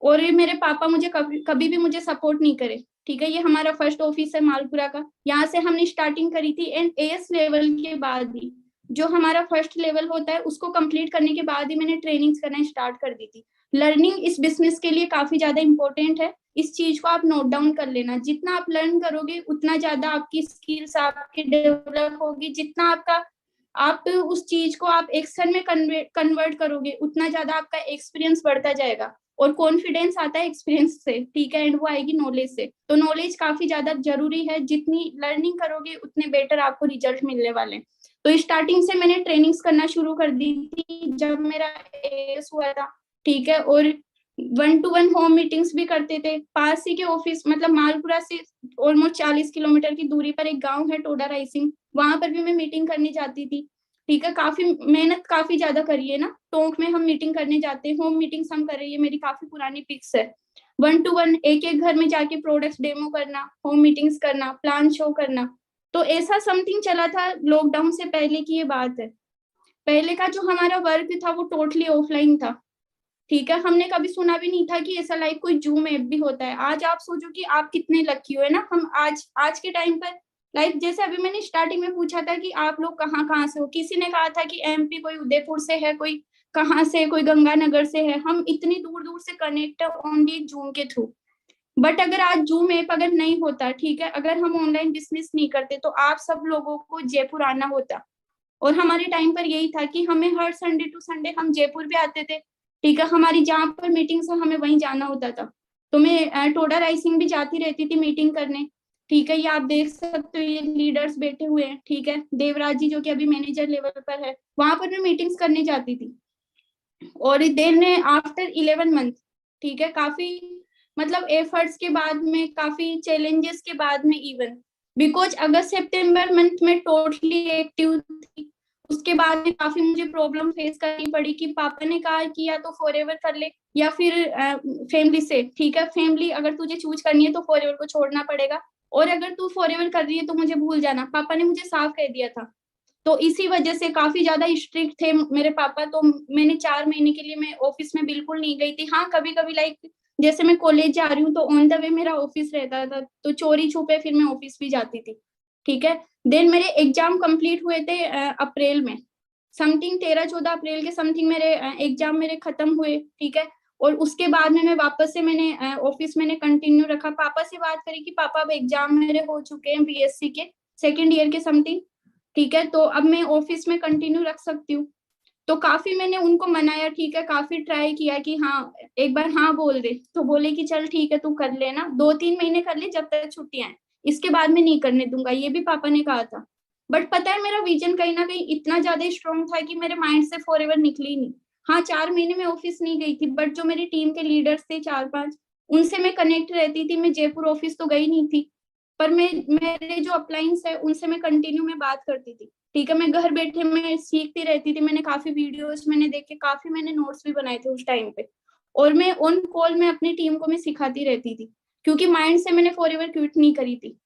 S1: और ये मेरे पापा मुझे कभी भी मुझे सपोर्ट नहीं करे, ठीक है। ये हमारा फर्स्ट ऑफिस है मालपुरा का, यहाँ से हमने स्टार्टिंग करी थी। एंड एएस लेवल के बाद ही, जो हमारा फर्स्ट लेवल होता है, उसको कंप्लीट करने के बाद ही मैंने ट्रेनिंग्स करना स्टार्ट कर दी थी। लर्निंग इस बिजनेस के लिए काफी ज्यादा इंपॉर्टेंट है, इस चीज को आप नोट डाउन कर लेना। जितना आप लर्न करोगे उतना ज्यादा आपकी स्किल्स आपकी डेवलप होगी, जितना आपका आप उस चीज को आप एक्शन में कन्वर्ट करोगे, उतना ज्यादा आपका एक्सपीरियंस बढ़ता जाएगा। और कॉन्फिडेंस आता है एक्सपीरियंस से, ठीक है, एंड वो आएगी नॉलेज से। तो नॉलेज काफी ज्यादा जरूरी है, जितनी लर्निंग करोगे उतने बेटर आपको रिजल्ट मिलने वाले हैं। तो स्टार्टिंग से मैंने ट्रेनिंग्स करना शुरू कर दी थी जब मेरा एएस हुआ था, ठीक है। और 1-to-1 होम मीटिंग्स भी करते थे, पास ही के ऑफिस, मतलब मालपुरा से ऑलमोस्ट 40 किलोमीटर की दूरी पर एक गाँव है टोडा राइसिंग, वहां पर भी मैं मीटिंग करने जाती थी, ठीक है। काफी मेहनत काफी ज्यादा करी है ना, टोंक में हम मीटिंग करने जाते हैं, होम मीटिंग्स हम कर रही है, मेरी काफी पुरानी पिक्स है। 1-to-1 एक एक घर में जाके प्रोडक्ट्स डेमो करना, होम मीटिंग्स करना, प्लान शो करना। तो ऐसा समथिंग चला था लॉकडाउन से पहले की ये बात है। पहले का जो हमारा वर्क था वो टोटली ऑफलाइन था, ठीक है। हमने कभी सुना भी नहीं था कि ऐसा लाइक कोई जूम ऐप भी होता है। आज आप सोचो कि आप कितने लकी हो, है ना। हम आज आज के टाइम पर, लाइक जैसे अभी मैंने स्टार्टिंग में पूछा था कि आप लोग कहाँ कहाँ से हो, किसी ने कहा था कि एमपी, कोई उदयपुर से है, कोई कहाँ से, कोई गंगानगर से है। हम इतनी दूर दूर से कनेक्ट है ओनली जूम के थ्रू। बट अगर आज जूम ऐप अगर नहीं होता, ठीक है, अगर हम ऑनलाइन बिजनेस नहीं करते, तो आप सब लोगों को जयपुर आना होता। और हमारे टाइम पर यही था कि हमें हर संडे टू संडे हम जयपुर भी आते थे, ठीक है। हमारी जहाँ पर मीटिंग्स है हमें वहीं जाना होता था। तो मैं टोडा राइसिंग भी जाती रहती थी मीटिंग करने, ठीक है। ये आप देख सकते हो, ये लीडर्स बैठे हुए हैं, ठीक है। देवराज जी जो कि अभी मैनेजर लेवल पर है, वहां पर मैं मीटिंग्स करने जाती थी। और देन आफ्टर 11 मंथ, ठीक है, काफी मतलब एफर्ट्स के बाद में, काफी चैलेंजेस के बाद में, even because August September month में टोटली एक्टिव थी। उसके बाद में काफी मुझे प्रॉब्लम फेस करनी पड़ी कि पापा ने कहा कि या तो फॉरएवर कर ले या फिर फैमिली से, ठीक है। फैमिली अगर तुझे चूज करनी है तो फॉरएवर को छोड़ना पड़ेगा, और अगर तू फॉरएवर कर रही है तो मुझे भूल जाना, पापा ने मुझे साफ कह दिया था। तो इसी वजह से काफी ज्यादा स्ट्रिक्ट थे मेरे पापा। तो मैंने 4 महीने के लिए मैं ऑफिस में बिल्कुल नहीं गई थी। हाँ, कभी कभी लाइक जैसे मैं कॉलेज जा रही हूँ तो ऑन द वे मेरा ऑफिस रहता था, तो चोरी छुपे फिर मैं ऑफिस भी जाती थी। ठीक है। देन मेरे एग्जाम कंप्लीट हुए थे अप्रैल में, समथिंग 13-14 अप्रैल के समथिंग मेरे एग्जाम मेरे खत्म हुए, ठीक है। और उसके बाद में मैं वापस से मैंने ऑफिस मैंने कंटिन्यू रखा, पापा से बात करी कि पापा अब एग्जाम मेरे हो चुके हैं बीएससी के सेकेंड ईयर के समथिंग, ठीक है, तो अब मैं ऑफिस में कंटिन्यू रख सकती हूँ। तो काफी मैंने उनको मनाया, ठीक है, काफी ट्राई किया कि हाँ एक बार हाँ बोल दे, तो बोले कि चल ठीक है तू कर लेना, 2-3 महीने कर ले जब तक छुट्टियां हैं, इसके बाद में नहीं करने दूंगा, ये भी पापा ने कहा था। बट पता है मेरा विजन कहीं ना कहीं इतना ज्यादा स्ट्रॉन्ग था कि मेरे माइंड से फॉर एवर निकली नहीं। हाँ 4 महीने में ऑफिस नहीं गई थी, बट जो मेरी टीम के लीडर्स थे 4-5, उनसे मैं कनेक्ट रहती थी। मैं जयपुर ऑफिस तो गई नहीं थी, पर मैं मेरे जो अपलाइंस है उनसे मैं कंटिन्यू में बात करती थी, ठीक है। मैं घर बैठे मैं सीखती रहती थी, मैंने काफी वीडियोस मैंने देखे, काफी मैंने नोट्स भी बनाए थे उस टाइम पे। और मैं ऑन कॉल में अपनी टीम को मैं सिखाती रहती थी, क्योंकि माइंड से मैंने फॉर एवर क्विट नहीं करी थी,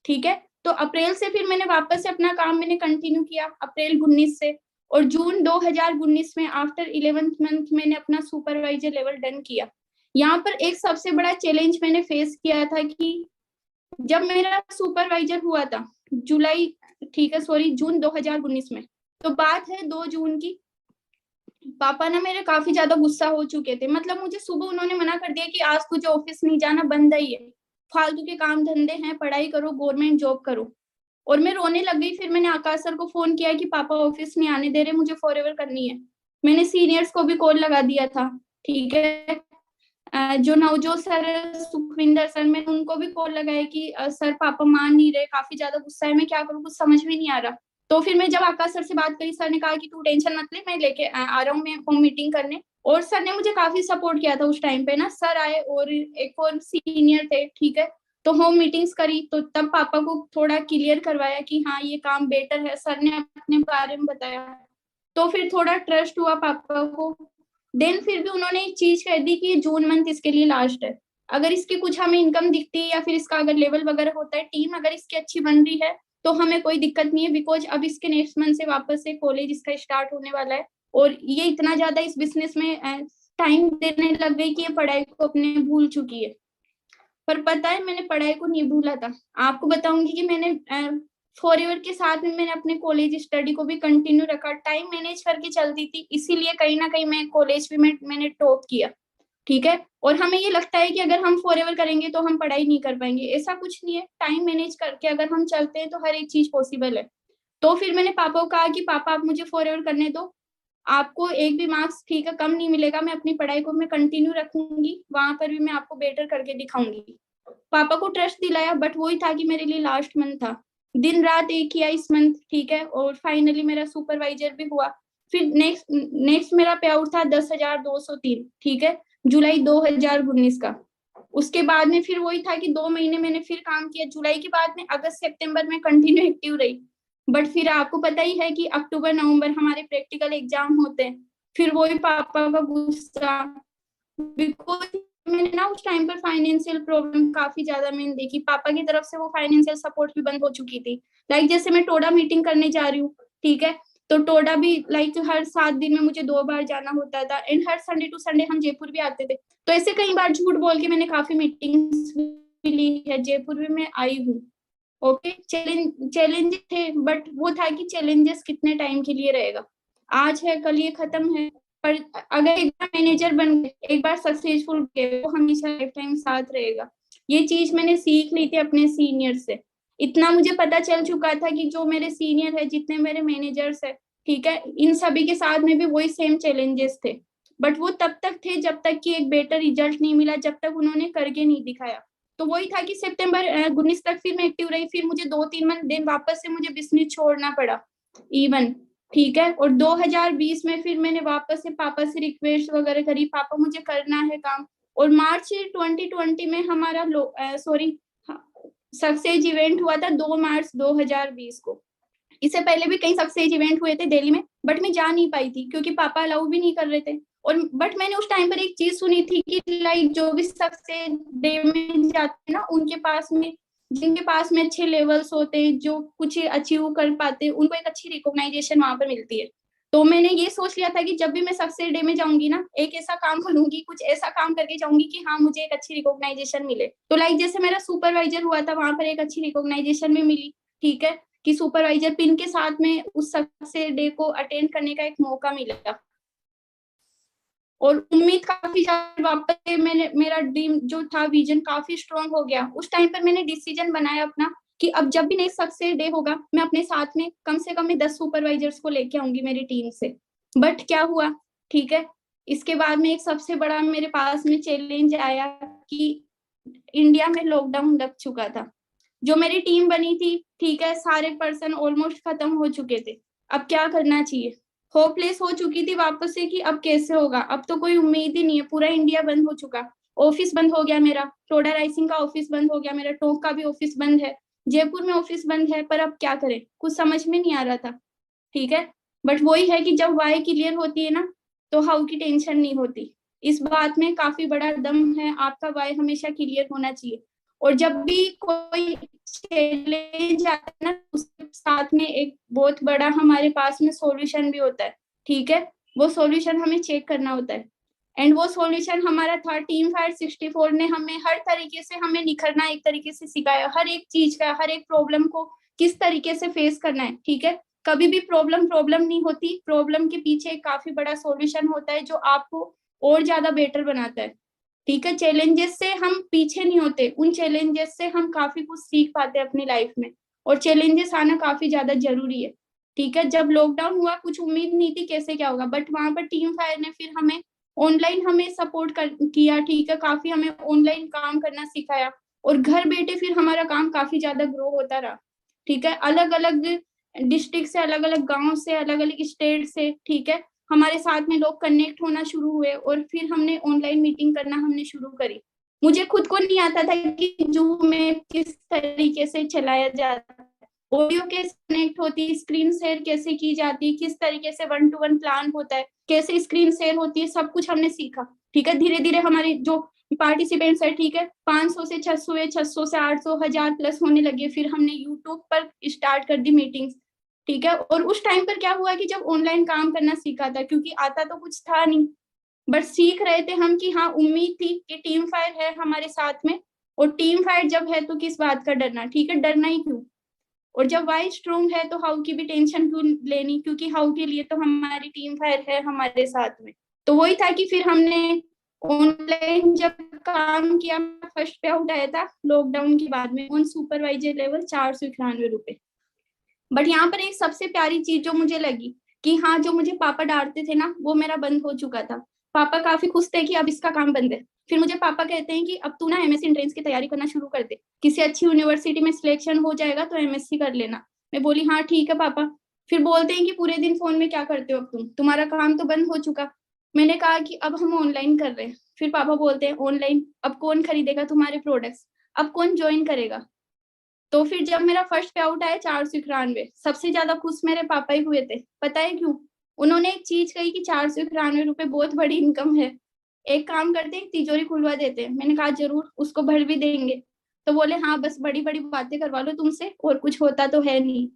S1: ठीक है। तो अप्रैल से फिर मैंने वापस से अपना काम मैंने कंटिन्यू किया, अप्रैल 19 से। और जून 2019 में आफ्टर 11th मंथ मैंने अपना सुपरवाइजर लेवल डन किया। यहाँ पर एक सबसे बड़ा चैलेंज मैंने फेस किया था कि जब मेरा सुपरवाइजर हुआ था जुलाई, ठीक है सॉरी जून 2019 में, तो बात है 2 जून की, पापा ना मेरे काफी ज्यादा गुस्सा हो चुके थे। मतलब मुझे सुबह उन्होंने मना कर दिया कि आज तुझे ऑफिस नहीं जाना, बंद है ये, फालतू के काम धंधे हैं, पढ़ाई करो, गवर्नमेंट जॉब करो। और मैं रोने लग गई। फिर मैंने आकाश सर को फोन किया कि पापा ऑफिस नहीं आने दे रहे, मुझे फॉर एवर करनी है। मैंने सीनियर्स को भी कॉल लगा दिया था, ठीक है। जो नवजोत सर, सुखविंदर सर, मैंने उनको भी कॉल लगाया कि सर पापा मान नहीं रहे, काफी ज्यादा गुस्सा है, मैं क्या करूँ, कुछ समझ में नहीं आ रहा। तो फिर मैं जब आकाश सर से बात करी, सर ने कहा कि तू टेंशन मत ले, मैं लेके आ रहा हूँ मैं होम मीटिंग करने। और सर ने मुझे काफी सपोर्ट किया था उस टाइम पे ना। सर आए और एक और सीनियर थे, ठीक है। तो होम मीटिंग्स करी, तो तब पापा को थोड़ा क्लियर करवाया कि हाँ ये काम बेटर है, सर ने अपने बारे में बताया। तो फिर थोड़ा ट्रस्ट हुआ पापा को। देन फिर भी उन्होंने एक चीज कह दी कि जून मंथ इसके लिए लास्ट है, अगर इसकी कुछ हमें इनकम दिखती है या फिर इसका अगर लेवल वगैरह होता है, टीम अगर इसकी अच्छी बन रही है, तो हमें कोई दिक्कत नहीं है, बिकॉज अब इसके नेक्स्ट मंथ से वापस से कॉलेज इसका स्टार्ट होने वाला है। और ये इतना ज्यादा इस बिजनेस में टाइम देने लग गई कि ये पढ़ाई को अपने भूल चुकी है। पर पता है मैंने पढ़ाई को नहीं भूला था। आपको बताऊंगी कि मैंने फॉर एवर के साथ में मैंने अपने कॉलेज स्टडी को भी कंटिन्यू रखा, टाइम मैनेज करके चलती थी, इसीलिए कहीं ना कहीं मैं कॉलेज भी मैंने टॉप किया, ठीक है। और हमें ये लगता है कि अगर हम फॉर एवर करेंगे तो हम पढ़ाई नहीं कर पाएंगे, ऐसा कुछ नहीं है। टाइम मैनेज करके अगर हम चलते हैं तो हर एक चीज पॉसिबल है। तो फिर मैंने पापा को कहा कि पापा आप मुझे फॉर एवर करने दो, आपको एक भी मार्क्स, ठीक है, कम नहीं मिलेगा, मैं अपनी पढ़ाई को मैं कंटिन्यू रखूंगी, वहां पर भी मैं आपको बेटर करके दिखाऊंगी। पापा को ट्रस्ट दिलाया, बट वही था कि मेरे लिए लास्ट मंथ था, दिन रात एक किया इस मंथ, ठीक है। और फाइनली मेरा सुपरवाइजर भी हुआ। फिर नेक्स्ट नेक्स्ट मेरा पे आउट था 10,203, ठीक है, जुलाई 2019 का। उसके बाद में फिर वही था कि 2 महीने मैंने फिर काम किया, जुलाई के बाद में अगस्त सितंबर में कंटिन्यू एक्टिव रही। बट फिर आपको पता ही है कि अक्टूबर नवंबर हमारे प्रैक्टिकल एग्जाम होते हैं, फिर वही पापा का गुस्सा, बिकॉज मैंने ना उस टाइम पर फाइनेंशियल प्रॉब्लम काफी ज्यादा मैंने देखी, पापा की तरफ से वो फाइनेंशियल सपोर्ट भी बंद हो चुकी थी। लाइक जैसे मैं टोडा मीटिंग करने जा रही हूँ, ठीक है, तो टोडा भी लाइक हर 7 दिन में मुझे 2 बार जाना होता था, एंड हर संडे टू संडे हम जयपुर भी आते थे। तो ऐसे कई बार झूठ बोल के मैंने काफी मीटिंग्स भी ली है, जयपुर भी मैं आई हूँ। ओके, चैलेंज थे, बट वो था कि चैलेंजेस कितने टाइम के लिए रहेगा, आज है कल ये खत्म है। पर अगर एक बार मैनेजर बन गए, एक बार सक्सेसफुल गए, वो हमेशा लाइफ टाइम साथ रहेगा। ये चीज मैंने सीख ली थी अपने सीनियर से। इतना मुझे पता चल चुका था कि जो मेरे सीनियर है, जितने मेरे मैनेजर्स है, ठीक है, इन सभी के साथ में भी वही सेम चैलेंजेस थे। बट वो तब तक थे जब तक कि एक बेटर रिजल्ट नहीं मिला, जब तक उन्होंने करके नहीं दिखाया। तो वही था कि सितंबर 19 तक फिर मैं एक्टिव रही, फिर मुझे 2-3 दिन वापस से मुझे बिजनेस छोड़ना पड़ा इवन, ठीक है। और 2020 में फिर मैंने वापस से पापा से रिक्वेस्ट वगैरह करी, पापा मुझे करना है काम। और मार्च 2020 में हमारा सॉरी सक्सेस इवेंट हुआ था 2 मार्च 2020 को। इससे पहले भी कई सक्सेस इवेंट हुए थे दिल्ली में, बट मैं जा नहीं पाई थी क्योंकि पापा अलाउ भी नहीं कर रहे थे। और बट मैंने उस टाइम पर एक चीज सुनी थी कि लाइक जो भी सक्सेस डे में जाते हैं ना, उनके पास में, जिनके पास में अच्छे लेवल्स होते हैं, जो कुछ अचीव कर पाते हैं, उनको एक अच्छी रिकॉग्नाइजेशन वहां पर मिलती है। तो मैंने ये सोच लिया था कि जब भी मैं सक्सेस डे में जाऊंगी ना, एक ऐसा काम करूंगी, कुछ ऐसा काम करके जाऊंगी कि हाँ मुझे एक अच्छी रिकॉग्नाइजेशन मिले। तो लाइक जैसे मेरा सुपरवाइजर हुआ था, वहां पर एक अच्छी रिकॉग्नाइजेशन में मिली। ठीक है, कि सुपरवाइजर पिन के साथ में उस सक्सेस डे को अटेंड करने का एक मौका मिला और उम्मीद काफी ज्यादा वापस से मैंने मेरा ड्रीम जो था विजन काफी स्ट्रांग हो गया। उस टाइम पर मैंने डिसीजन बनाया अपना कि अब जब भी नेक्स्ट सक्सेस डे होगा मैं अपने साथ में कम से कम 10 सुपरवाइजर्स को लेके आऊंगी मेरी टीम से। बट क्या हुआ, ठीक है, इसके बाद में एक सबसे बड़ा मेरे पास में चैलेंज आया कि इंडिया में लॉकडाउन लग चुका था। जो मेरी टीम बनी थी, ठीक है, सारे पर्सन ऑलमोस्ट खत्म हो चुके थे। अब क्या करना चाहिए, होपलेस हो चुकी थी वापस से कि अब कैसे होगा, अब तो कोई उम्मीद ही नहीं है, पूरा इंडिया बंद हो चुका, ऑफिस बंद हो गया मेरा, टोडा राइसिंग का ऑफिस बंद हो गया, मेरा टोंक का भी ऑफिस बंद है, जयपुर में ऑफिस बंद है, पर अब क्या करें, कुछ समझ में नहीं आ रहा था। ठीक है, बट वही है कि जब वाई क्लियर होती है ना तो हाउ की टेंशन नहीं होती। इस बात में काफी बड़ा दम है, आपका वाई हमेशा क्लियर होना चाहिए। और जब भी कोई चैलेंज आता है ना उसके साथ में एक बहुत बड़ा हमारे पास में सॉल्यूशन भी होता है। ठीक है, वो सॉल्यूशन हमें चेक करना होता है एंड वो सॉल्यूशन हमारा था टीम फायर 64 ने हमें हर तरीके से हमें निखरना एक तरीके से सिखाया, हर एक चीज का, हर एक प्रॉब्लम को किस तरीके से फेस करना है। ठीक है, कभी भी प्रॉब्लम प्रॉब्लम नहीं होती, प्रॉब्लम के पीछे काफी बड़ा सॉल्यूशन होता है जो आपको और ज्यादा बेटर बनाता है। ठीक है, चैलेंजेस से हम पीछे नहीं होते, उन चैलेंजेस से हम काफी कुछ सीख पाते हैं अपनी लाइफ में और चैलेंजेस आना काफी ज्यादा जरूरी है। ठीक है, जब लॉकडाउन हुआ कुछ उम्मीद नहीं थी कैसे क्या होगा, बट वहां पर टीम फायर ने फिर हमें ऑनलाइन हमें सपोर्ट किया। ठीक है, काफी हमें ऑनलाइन काम करना सिखाया और घर बैठे फिर हमारा काम काफी ज्यादा ग्रो होता रहा। ठीक है, अलग अलग डिस्ट्रिक्ट से, अलग अलग गांव से, अलग अलग स्टेट से, ठीक है, हमारे साथ में लोग कनेक्ट होना शुरू हुए और फिर हमने ऑनलाइन मीटिंग करना हमने शुरू करी। मुझे खुद को नहीं आता था कि जूम में किस तरीके से चलाया जाता है, ऑडियो कैसे कनेक्ट होती, स्क्रीन शेयर कैसे की जाती, किस तरीके से 1-to-1 प्लान होता है, कैसे स्क्रीन शेयर होती है, सब कुछ हमने सीखा। ठीक है, धीरे धीरे हमारे जो पार्टिसिपेंट्स है, ठीक है, 500 से 600 है, 600 से 800, 1000 प्लस होने लगे। फिर हमने यूट्यूब पर स्टार्ट कर दी मीटिंग्स। ठीक है, और उस टाइम पर क्या हुआ कि जब ऑनलाइन काम करना सीखा था, क्योंकि आता तो कुछ था नहीं, बट सीख रहे थे हम कि हाँ उम्मीद थी कि टीम फायर है हमारे साथ में, और टीम फायर जब है तो किस बात का डरना। ठीक है, डरना ही क्यों, और जब वाई स्ट्रोंग है तो हाउ की भी टेंशन क्यों लेनी, क्योंकि हाउ के लिए तो हमारी टीम फायर है हमारे साथ में। तो वही था कि फिर हमने ऑनलाइन जब काम किया, फर्स्ट पे आउट आया था लॉकडाउन के बाद में ऑन सुपरवाइजर लेवल 491 रुपए। बट यहाँ पर एक सबसे प्यारी चीज जो मुझे लगी कि हाँ, जो मुझे पापा डांटते थे ना वो मेरा बंद हो चुका था। पापा काफी खुश थे कि अब इसका काम बंद है। फिर मुझे पापा कहते हैं कि अब तू ना एमएससी एंट्रेंस की तैयारी करना शुरू कर दे, किसी अच्छी यूनिवर्सिटी में सिलेक्शन हो जाएगा तो एमएससी कर लेना। मैं बोली हाँ ठीक है पापा। फिर बोलते हैं कि पूरे दिन फोन में क्या करते हो अब तुम, तुम्हारा काम तो बंद हो चुका। मैंने कहा कि अब हम ऑनलाइन कर रहे हैं। फिर पापा बोलते हैं ऑनलाइन, अब कौन खरीदेगा तुम्हारे प्रोडक्ट्स, अब कौन ज्वाइन करेगा। तो फिर जब मेरा फर्स्ट पे आउट आया 491, सबसे ज्यादा खुश मेरे पापा ही हुए थे। पता है क्यों, उन्होंने एक चीज कही कि 491 रुपए बहुत बड़ी इनकम है, एक काम करते हैं तिजोरी खुलवा देते हैं। मैंने कहा जरूर, उसको भर भी देंगे। तो बोले हाँ बस बड़ी बड़ी बातें करवा लो तुमसे, और कुछ होता तो है नहीं।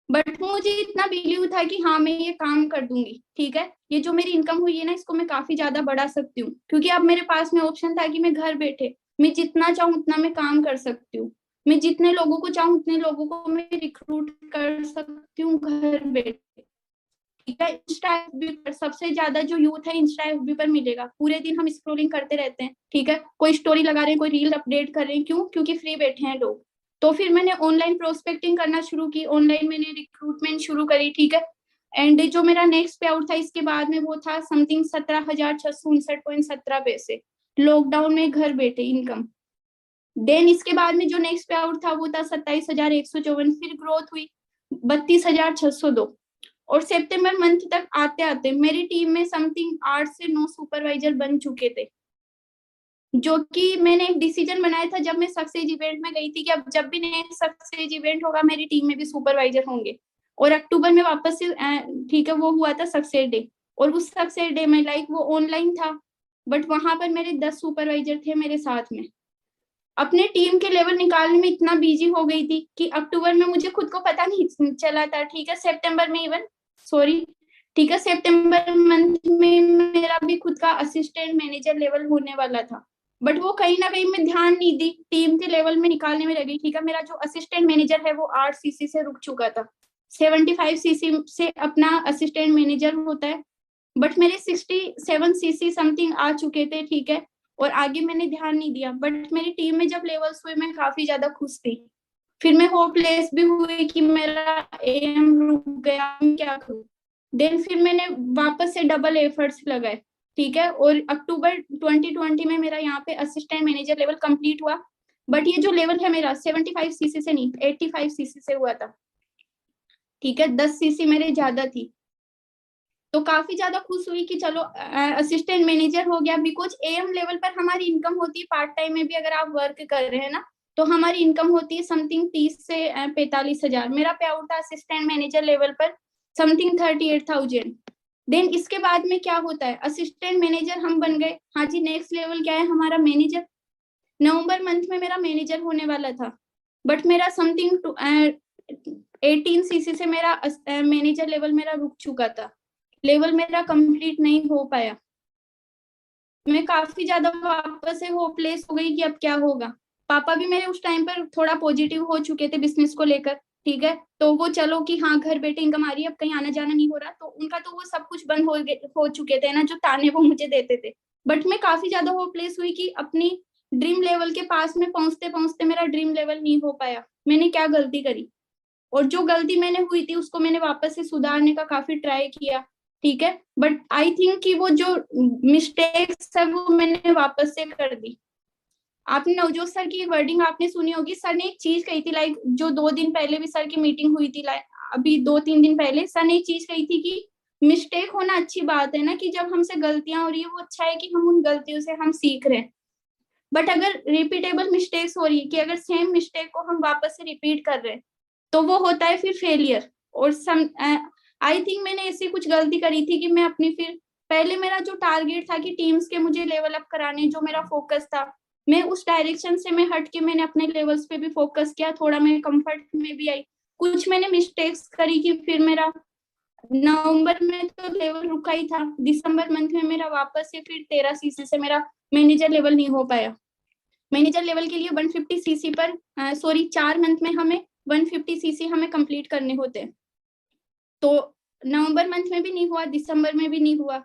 S1: बट मुझे इतना बिलीव था कि हाँ मैं ये काम कर दूंगी। ठीक है, ये जो मेरी इनकम हुई है ना इसको मैं काफी ज्यादा बढ़ा सकती हूँ, क्योंकि अब मेरे पास में ऑप्शन था कि मैं घर बैठे मैं जितना चाहूँ उतना मैं काम कर सकती हूँ। मैं जितने लोगों को चाहूँ उतने लोगों को मैं रिक्रूट कर सकती हूँ घर बैठे। ठीक है, इंस्टा एफबी पर सबसे ज्यादा जो यूथ है इंस्टा एफबी पर मिलेगा। पूरे दिन हम स्क्रोलिंग करते रहते हैं। ठीक है, कोई स्टोरी लगा रहे हैं, कोई रील अपडेट कर रहे हैं, क्यों, क्योंकि फ्री बैठे हैं लोग। तो फिर मैंने ऑनलाइन प्रोस्पेक्टिंग करना शुरू की, ऑनलाइन मैंने रिक्रूटमेंट शुरू करी। ठीक है, एंड जो मेरा नेक्स्ट पे आउट था इसके बाद में वो था समथिंग 17,659.17 पैसे, लॉकडाउन में घर बैठे इनकम। देन इसके बाद में जो नेक्स्ट पे आउट था वो था 27,154, फिर ग्रोथ हुई 32,602। और सितंबर मंथ तक आते आते मेरी टीम में समथिंग 8 से 9 सुपरवाइजर बन चुके थे। जो कि मैंने एक डिसीजन बनाया था जब मैं सक्सेस इवेंट में गई थी कि अब जब भी नेक्स्ट सक्सेस इवेंट होगा मेरी टीम में भी सुपरवाइजर होंगे। और अक्टूबर में वापस से ठीक है वो हुआ था सक्सेस डे, और उस सक्सेस डे में लाइक वो ऑनलाइन था, बट वहां पर मेरे 10 सुपरवाइजर थे मेरे साथ में। अपने टीम के लेवल निकालने में इतना बिजी हो गई थी कि अक्टूबर में मुझे खुद को पता नहीं चला था। ठीक है, सितंबर में इवन सॉरी, ठीक है, सितंबर मंथ में मेरा भी खुद का असिस्टेंट मैनेजर लेवल होने वाला था। बट वो कहीं ना कहीं मैं ध्यान नहीं दी, टीम के लेवल में निकालने में लगी। ठीक है, मेरा जो असिस्टेंट मैनेजर है वो 8 सीसी से रुक चुका था, 75 सीसी से अपना असिस्टेंट मैनेजर होता है, बट मेरे 67 सीसी समथिंग आ चुके थे। ठीक है, और आगे मैंने ध्यान नहीं दिया, बट मेरी टीम में जब लेवल्स हुए मैं काफी ज्यादा खुश थी। फिर मैं होपलेस भी हुई कि मेरा एम रुक गया, मैं क्या करूं। देन फिर मैंने वापस से डबल एफर्ट्स लगाए। ठीक है, और अक्टूबर 2020 में मेरा यहाँ पे असिस्टेंट मैनेजर लेवल कंप्लीट हुआ। बट ये जो लेवल है मेरा 75 सीसी से नहीं, 85 सीसी से हुआ था। ठीक है, 10 सीसी मेरे ज्यादा थी, तो काफी ज्यादा खुश हुई कि चलो असिस्टेंट मैनेजर हो गया। बिकॉज एएम लेवल पर हमारी इनकम होती है, पार्ट टाइम में भी अगर आप वर्क कर रहे हैं ना, तो हमारी इनकम होती है समथिंग 30 से 45 हजार। मेरा पे आउट था असिस्टेंट मैनेजर लेवल पर समथिंग 38,000। देन इसके बाद में क्या होता है, असिस्टेंट मैनेजर हम बन गए। हाँ जी, नेक्स्ट लेवल क्या है हमारा, मैनेजर। नवंबर मंथ में मेरा मैनेजर होने वाला था, बट मेरा समथिंग 18 सीसी से मेरा मैनेजर लेवल मेरा रुक चुका था, लेवल मेरा कंप्लीट नहीं हो पाया। मैं काफी ज्यादा वापस से होपलेस हो गई कि अब क्या होगा। पापा भी मेरे उस टाइम पर थोड़ा पॉजिटिव हो चुके थे बिजनेस को लेकर। ठीक है, तो वो चलो कि हाँ घर बैठे इनकम आ रही है, अब कहीं आना जाना नहीं हो रहा, तो उनका तो वो सब कुछ बंद हो चुके थे ना, जो ताने वो मुझे देते थे। बट मैं काफी ज्यादा होपलेस हुई कि अपनी ड्रीम लेवल के पास में पहुंचते पहुंचते मेरा ड्रीम लेवल नहीं हो पाया। मैंने क्या गलती करी, और जो गलती मैंने हुई थी उसको मैंने वापस से सुधारने का काफी ट्राई किया। ठीक है, बट आई थिंक कि वो जो मिस्टेक्स है वो मैंने वापस से कर दी। आपने नवजोत सर की वर्डिंग आपने सुनी होगी, सर ने एक चीज कही थी, लाइक जो 2 दिन पहले भी सर की मीटिंग हुई थी, लाइक अभी 2-3 दिन पहले सर ने एक चीज कही थी कि मिस्टेक होना अच्छी बात है ना, कि जब हमसे गलतियां हो रही है वो अच्छा है कि हम उन गलतियों से हम सीख रहे हैं। बट अगर रिपीटेबल मिस्टेक्स हो रही है, कि अगर सेम मिस्टेक को हम वापस से रिपीट कर रहे हैं, तो वो होता है फिर फेलियर। और सम आई थिंक मैंने ऐसी कुछ गलती करी थी कि मैं अपनी फिर पहले मेरा जो टारगेट था कि टीम्स के मुझे लेवल अप कराने, जो मेरा फोकस था, मैं उस डायरेक्शन से मैं हट के मैंने अपने लेवल्स पे भी फोकस किया, थोड़ा मैं कंफर्ट में भी आई। कुछ मैंने मिस्टेक्स करी कि फिर मेरा नवंबर में तो लेवल रुका ही था, दिसंबर मंथ में मेरा वापस से फिर 13 सीसी से मेरा मैनेजर लेवल नहीं हो पाया। मैनेजर लेवल के लिए 150 सीसी पर सॉरी 4 मंथ में हमें 150 सीसी हमें कंप्लीट करने होते हैं। तो नवंबर मंथ में भी नहीं हुआ, दिसंबर में भी नहीं हुआ।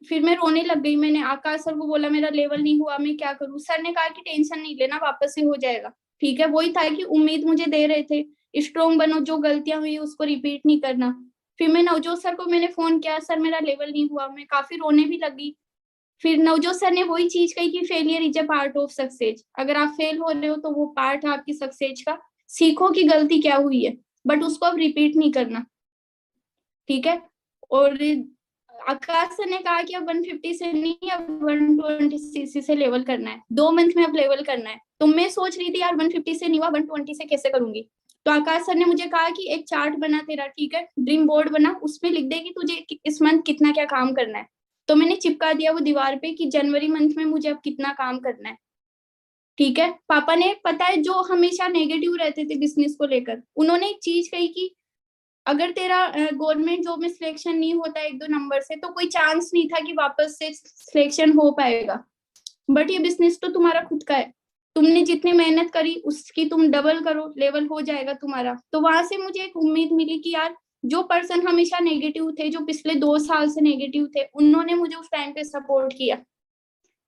S1: फिर मैं रोने लग गई, मैंने आकाश सर को बोला मेरा लेवल नहीं हुआ, मैं क्या करूं। सर ने कहा कि टेंशन नहीं लेना, वापस से हो जाएगा। ठीक है, वही था कि उम्मीद मुझे दे रहे थे, स्ट्रोंग बनो, जो गलतियां हुई उसको रिपीट नहीं करना। फिर मैं नवजोत सर को मैंने फोन किया, सर मेरा लेवल नहीं हुआ, मैं काफी रोने भी लगी। फिर नवजोत सर ने वही चीज कही कि failure is a part of success. अगर आप फेल हो रहे हो तो वो पार्ट है आपकी सक्सेस का, सीखो कि गलती क्या हुई है, बट उसको अब रिपीट नहीं करना। ठीक है, और आकाश सर ने कहा कि अब 150 से नहीं, अब 120 सीसी से लेवल करना है, 2 मंथ में अब लेवल करना है। तो मैं सोच रही थी यार 150 से नहीं हुआ, 120 से कैसे करूंगी। तो आकाश सर ने मुझे कहा कि एक चार्ट बना तेरा, ठीक है, ड्रीम बोर्ड बना, उसमें लिख दे कि तुझे इस मंथ कितना क्या काम करना है। तो मैंने चिपका दिया वो दीवार पे कि जनवरी मंथ में मुझे अब कितना काम करना है। ठीक है, पापा ने, पता है, जो हमेशा नेगेटिव रहते थे बिजनेस को लेकर, उन्होंने एक चीज कही कि अगर तेरा गवर्नमेंट जॉब में सिलेक्शन नहीं होता 1-2 नंबर से, तो कोई चांस नहीं था कि वापस से सिलेक्शन हो पाएगा। बट ये बिजनेस तो तुम्हारा खुद का है, तुमने जितनी मेहनत करी उसकी तुम डबल करो, लेवल हो जाएगा तुम्हारा। तो वहां से मुझे एक उम्मीद मिली कि यार जो पर्सन हमेशा नेगेटिव थे, जो पिछले 2 साल से नेगेटिव थे, उन्होंने मुझे उस टाइम पे सपोर्ट किया।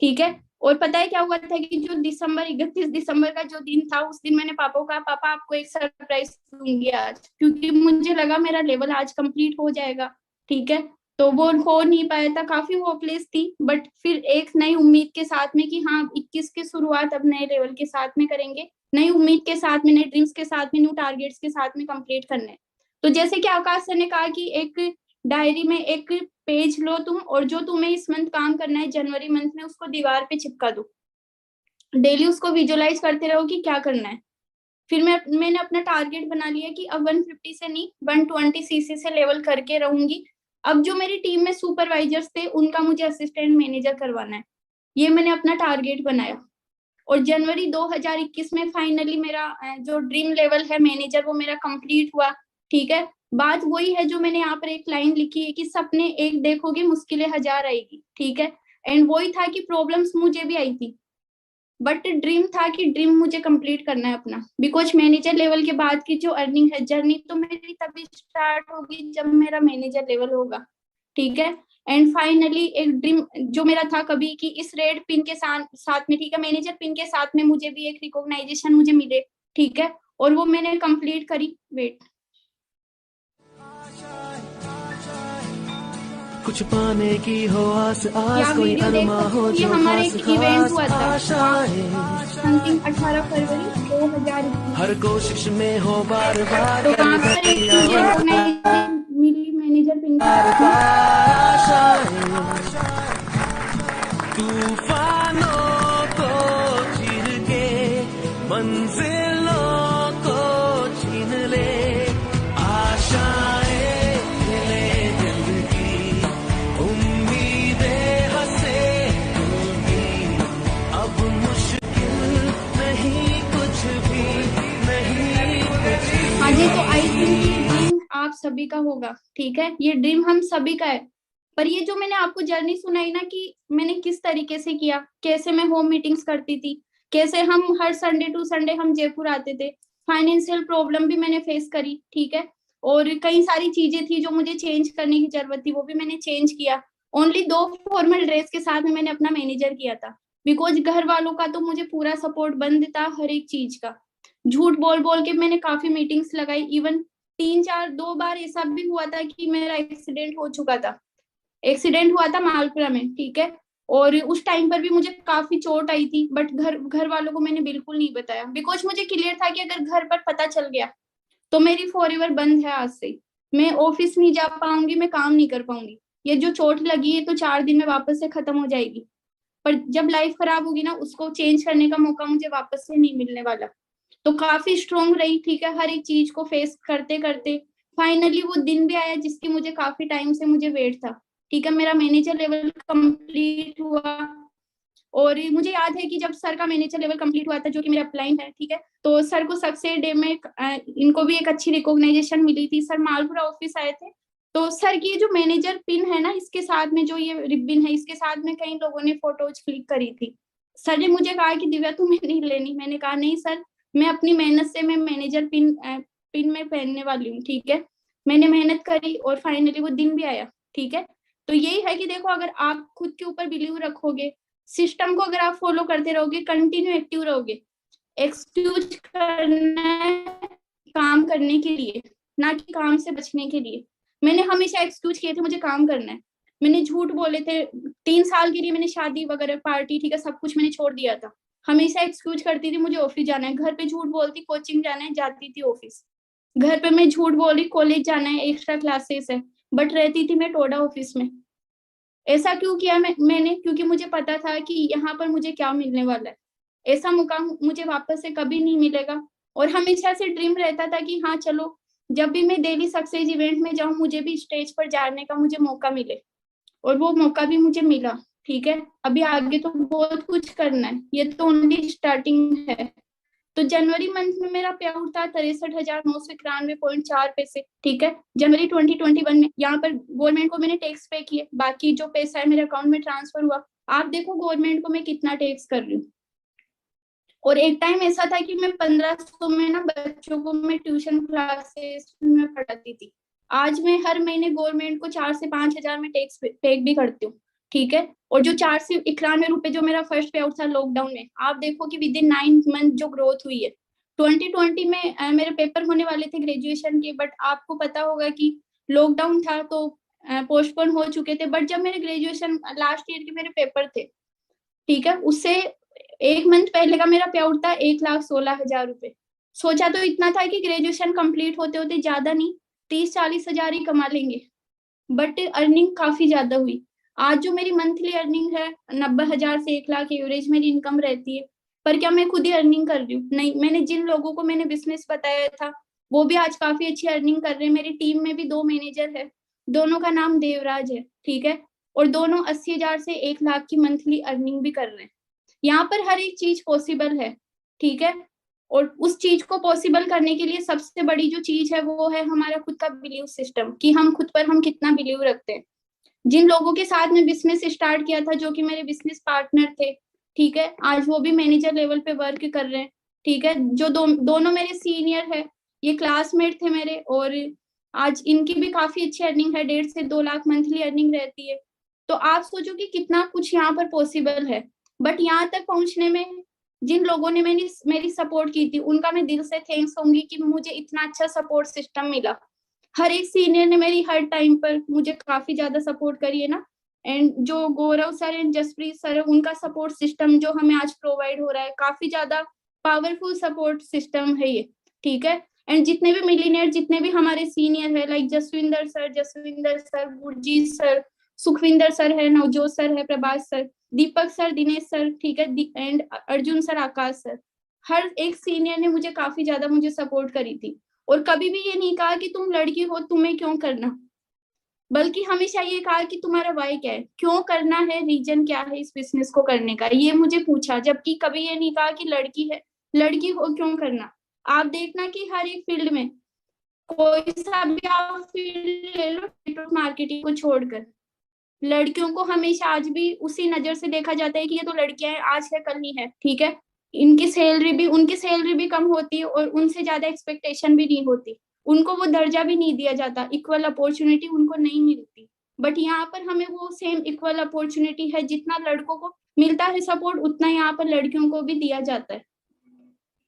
S1: ठीक है, और पता है क्या हुआ था कि जो 31 दिसंबर का जो दिन था, उस दिन मैंने पापा को कहा, पापा आपको एक सरप्राइज दूंगी आज, क्योंकि मुझे लगा मेरा लेवल आज कंप्लीट हो जाएगा। ठीक है, तो वो हो नहीं पाया था, काफी होपलेस थी। बट फिर एक नई उम्मीद के साथ में कि हाँ 21 की शुरुआत अब नए लेवल के साथ में करेंगे, नई उम्मीद के साथ में, नए ड्रीम्स के साथ में, न्यू टारगेट्स के साथ में कंप्लीट करने। तो जैसे कि आकाश सर ने कहा कि एक डायरी में एक पेज लो तुम, और जो तुम्हें इस मंथ काम करना है जनवरी मंथ में, उसको दीवार पे चिपका दो, डेली उसको विजुअलाइज करते रहो कि क्या करना है। फिर मैंने अपना टारगेट बना लिया कि अब 150 से नहीं, 120 सीसी से लेवल करके रहूंगी। अब जो मेरी टीम में सुपरवाइजर्स थे उनका मुझे असिस्टेंट मैनेजर करवाना है, ये मैंने अपना टारगेट बनाया। और जनवरी 2021 में फाइनली मेरा जो ड्रीम लेवल है मैनेजर, वो मेरा कंप्लीट हुआ। ठीक है, बात वही है जो मैंने यहाँ पर एक लाइन लिखी है कि सपने एक देखोगे मुश्किलें हजार आएगी। ठीक है, एंड वही था कि प्रॉब्लम्स मुझे भी आई थी, बट ड्रीम था कि ड्रीम मुझे कंप्लीट करना है अपना, बिकॉज मैनेजर लेवल के बाद की जो अर्निंग है जर्नी तो मेरी तभी स्टार्ट होगी जब मेरा मैनेजर लेवल होगा, ठीक है। एंड फाइनली एक ड्रीम जो मेरा था कभी कि इस रेड पिन के साथ साथ में, ठीक है, मैनेजर पिन के साथ में मुझे भी एक रिकॉग्नाइजेशन मुझे मिले, ठीक है, और वो मैंने कंप्लीट करी। वेट,
S2: कुछ पाने की हो आस
S1: या
S2: आस, कोई
S1: वीडियो देख
S2: अरमा
S1: सकते
S2: हो
S1: हो, ये
S2: जो
S1: हमारा
S2: खास
S1: एक इवेंट
S2: खास
S1: हुआ था
S2: आशाएं,
S1: समथिंग 18 फरवरी 2021।
S2: हर कोशिश में हो बार बार
S1: तो वहाँ
S2: कर
S1: पर एक
S2: दिया
S1: मुझे रिकॉग्नाइजेशन मिली मैनेजर पिन के
S2: बार
S1: साथ में।
S2: बार आशाएं, तूफानों को चीर के मंजिलों को छीन ले, आशाएं ले दिल की, उम्मीदें हंसे दिल की, अब मुश्किल नहीं कुछ भी, नहीं कुछ भी।
S1: हाँ जी, तो आई थिंक ये ड्रीम आप सभी का होगा, ठीक है, ये ड्रीम हम सभी का है। पर ये जो मैंने आपको जर्नी सुनाई ना कि मैंने किस तरीके से किया, कैसे मैं होम मीटिंग्स करती थी, कैसे हम हर संडे टू संडे हम जयपुर आते थे, फाइनेंशियल प्रॉब्लम भी मैंने फेस करी, ठीक है, और कई सारी चीजें थी जो मुझे चेंज करने की जरूरत थी, वो भी मैंने चेंज किया। ओनली 2 फॉर्मल ड्रेस के साथ में मैंने अपना मैनेजर किया था, बिकॉज घर वालों का तो मुझे पूरा सपोर्ट बंद था हर एक चीज का। झूठ बोल बोल के मैंने काफी मीटिंग्स लगाई, इवन 2 बार ऐसा भी हुआ था कि मेरा एक्सीडेंट हो चुका था, एक्सीडेंट हुआ था मालपुरा में, ठीक है, और उस टाइम पर भी मुझे काफी चोट आई थी, बट घर वालों को मैंने बिल्कुल नहीं बताया, बिकॉज मुझे क्लियर था कि अगर घर पर पता चल गया तो मेरी फॉरएवर बंद है आज से, मैं ऑफिस नहीं जा पाऊंगी, मैं काम नहीं कर पाऊंगी, ये जो चोट लगी है तो 4 दिन में वापस से खत्म हो जाएगी, पर जब लाइफ खराब होगी ना उसको चेंज करने का मौका मुझे वापस से नहीं मिलने वाला। तो काफी स्ट्रोंग रही, ठीक है, हर एक चीज को फेस करते करते फाइनली वो दिन भी आया जिसकी मुझे काफी टाइम से मुझे वेट था, ठीक है, मेरा मैनेजर लेवल कंप्लीट हुआ। और मुझे याद है कि जब सर का मैनेजर लेवल कंप्लीट हुआ था जो कि मेरा अपलाइन है, ठीक है, तो सर को सक्सेस डे में इनको भी एक अच्छी रिकॉग्नाइजेशन मिली थी, सर मालपुरा ऑफिस आए थे, तो सर की जो मैनेजर पिन है ना इसके साथ में जो ये रिबन है इसके साथ में कई लोगों ने फोटोज क्लिक करी थी। सर ने मुझे कहा कि दिव्या तुम्हें नहीं लेनी, मैंने कहा नहीं सर, मैं अपनी मेहनत से मैं मैनेजर पिन में पहनने वाली हूँ, ठीक है, मैंने मेहनत करी और फाइनली वो दिन भी आया, ठीक है। तो यही है कि देखो अगर आप खुद के ऊपर बिलीव रखोगे, सिस्टम को अगर आप फॉलो करते रहोगे, कंटिन्यू एक्टिव रहोगे, एक्सक्यूज करना है काम करने के लिए, ना कि काम से बचने के लिए। मैंने हमेशा एक्सक्यूज किए थे मुझे काम करना है, मैंने झूठ बोले थे, 3 साल के लिए मैंने शादी वगैरह पार्टी, ठीक है, सब कुछ मैंने छोड़ दिया था, हमेशा एक्सक्यूज करती थी मुझे ऑफिस जाना है, घर पे झूठ बोलती कोचिंग जाना है, जाती थी ऑफिस, घर पे मैं झूठ बोली कॉलेज जाना है, एक्स्ट्रा क्लासेस है, बट रहती थी मैं टोडा ऑफिस में। ऐसा क्यों किया मैंने, क्योंकि मुझे पता था कि यहाँ पर मुझे क्या मिलने वाला है, ऐसा मौका मुझे वापस से कभी नहीं मिलेगा। और हमेशा से ड्रीम रहता था कि हाँ चलो जब भी मैं डेली सक्सेस इवेंट में जाऊं मुझे भी स्टेज पर जाने का मुझे मौका मिले, और वो मौका भी मुझे मिला, ठीक है, अभी आगे तो बहुत कुछ करना है, ये तो ओनली स्टार्टिंग है। तो जनवरी मंथ में मेरा पे आउट था 63,991.4 पैसे, ठीक है, जनवरी 2021 में यहाँ पर गवर्नमेंट को मैंने टैक्स पे किए, बाकी जो पैसा है मेरे अकाउंट में ट्रांसफर हुआ। आप देखो गवर्नमेंट को मैं कितना टैक्स कर रही हूँ। और एक टाइम ऐसा था कि मैं 1500 में ना बच्चों को मैं ट्यूशन क्लासेस में पढ़ाती थी, आज मैं हर महीने गवर्नमेंट को 4 से 5 हजार में टैक्स पे भी करती हूँ, ठीक है। और जो 491 रुपए जो मेरा फर्स्ट पे आउट था लॉकडाउन में, आप देखो कि विद इन 9 मंथ जो ग्रोथ हुई है। 2020 में मेरे पेपर होने वाले थे ग्रेजुएशन के, बट आपको पता होगा कि लॉकडाउन था तो पोस्टपोन हो चुके थे, बट जब मेरे ग्रेजुएशन लास्ट ईयर के मेरे पेपर थे, ठीक है, उससे 1 मंथ पहले का मेरा पे आउट था 1,16,000 रुपए। सोचा तो इतना था कि ग्रेजुएशन कंप्लीट होते होते ज्यादा नहीं 30-40 हजार ही कमा लेंगे, बट अर्निंग काफी ज्यादा हुई। आज जो मेरी मंथली अर्निंग है 90,000 से 1 लाख एवरेज मेरी इनकम रहती है, पर क्या मैं खुद ही अर्निंग कर रही हूँ? नहीं, मैंने जिन लोगों को मैंने बिजनेस बताया था वो भी आज काफी अच्छी अर्निंग कर रहे हैं, मेरी टीम में भी 2 मैनेजर है, दोनों का नाम देवराज है, ठीक है, और दोनों 80,000 से 1 लाख की मंथली अर्निंग भी कर रहे हैं। यहाँ पर हर एक चीज पॉसिबल है, ठीक है, और उस चीज को पॉसिबल करने के लिए सबसे बड़ी जो चीज है वो है हमारा खुद का बिलीव सिस्टम, कि हम खुद पर हम कितना बिलीव रखते हैं। जिन लोगों के साथ में बिजनेस स्टार्ट किया था जो कि मेरे बिजनेस पार्टनर थे, ठीक है, आज वो भी मैनेजर लेवल पे वर्क कर रहे हैं। ठीक है, जो दोनों मेरे सीनियर है, ये क्लासमेट थे मेरे, और आज इनकी भी काफी अच्छी अर्निंग है, 1.5 से 2 लाख मंथली अर्निंग रहती है। तो आप सोचो कि कितना कुछ यहाँ पर पॉसिबल है। बट यहाँ तक पहुंचने में जिन लोगों ने मेरी सपोर्ट की थी, उनका मैं दिल से थैंक्स होंगी कि मुझे इतना अच्छा सपोर्ट सिस्टम मिला। हर एक सीनियर ने मेरी हर टाइम पर मुझे काफी ज्यादा सपोर्ट करी है ना। एंड जो गौरव सर एंड जसप्रीत सर, उनका सपोर्ट सिस्टम जो हमें आज प्रोवाइड हो रहा है, काफी ज्यादा पावरफुल सपोर्ट सिस्टम है ये। ठीक है, एंड जितने भी मिलीनियर, जितने भी हमारे सीनियर है, like Jaswinder sir, Gurjeet sir, Sukhwinder sir है, नवजोत सर है, Prabhas sir, Deepak sir, Dinesh sir, ठीक है, and Arjun sir, Akash sir, हर एक सीनियर ने मुझे काफी ज्यादा मुझे सपोर्ट करी थी। और कभी भी ये नहीं कहा कि तुम लड़की हो, तुम्हें क्यों करना, बल्कि हमेशा ये कहा कि तुम्हारा वाई क्या है, क्यों करना है, रीजन क्या है इस बिजनेस को करने का, ये मुझे पूछा। जबकि कभी ये नहीं कहा कि लड़की है, लड़की हो क्यों करना। आप देखना कि हर एक फील्ड में, कोई सा भी आप फील्ड ले लो, नेटवर्क मार्केटिंग को छोड़कर, लड़कियों को हमेशा आज भी उसी नजर से देखा जाता है कि ये तो लड़कियां हैं, आज है कल नहीं है। ठीक है, उनकी सैलरी भी कम होती है, और उनसे ज्यादा एक्सपेक्टेशन भी नहीं होती, उनको वो दर्जा भी नहीं दिया जाता, इक्वल अपॉर्चुनिटी उनको नहीं मिलती। बट यहाँ पर हमें वो सेम इक्वल अपॉर्चुनिटी है, जितना लड़कों को मिलता है सपोर्ट, उतना यहाँ पर लड़कियों को भी दिया जाता है।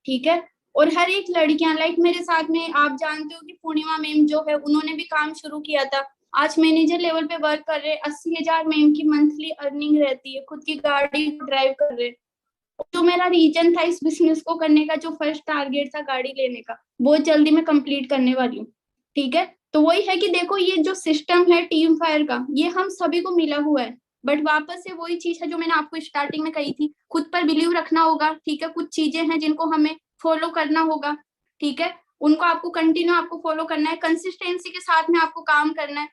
S1: ठीक है, और हर एक लड़कियां, लाइक मेरे साथ में, आप जानते हो कि पूर्णिमा मैम जो है, उन्होंने भी काम शुरू किया था, आज मैनेजर लेवल पे वर्क कर रहे, 80,000 मैम की मंथली अर्निंग रहती है, खुद की गाड़ी ड्राइव कर रहे। जो मेरा रीजन था इस बिजनेस को करने का, जो फर्स्ट टारगेट था गाड़ी लेने का, बहुत जल्दी मैं कंप्लीट करने वाली हूँ। ठीक है, तो वही है कि देखो, ये जो सिस्टम है टीम फायर का, ये हम सभी को मिला हुआ है। बट वापस से वही चीज है जो मैंने आपको स्टार्टिंग में कही थी, खुद पर बिलीव रखना होगा। ठीक है, कुछ चीजें हैं जिनको हमें फॉलो करना होगा। ठीक है, उनको आपको कंटिन्यू आपको फॉलो करना है, कंसिस्टेंसी के साथ में आपको काम करना है,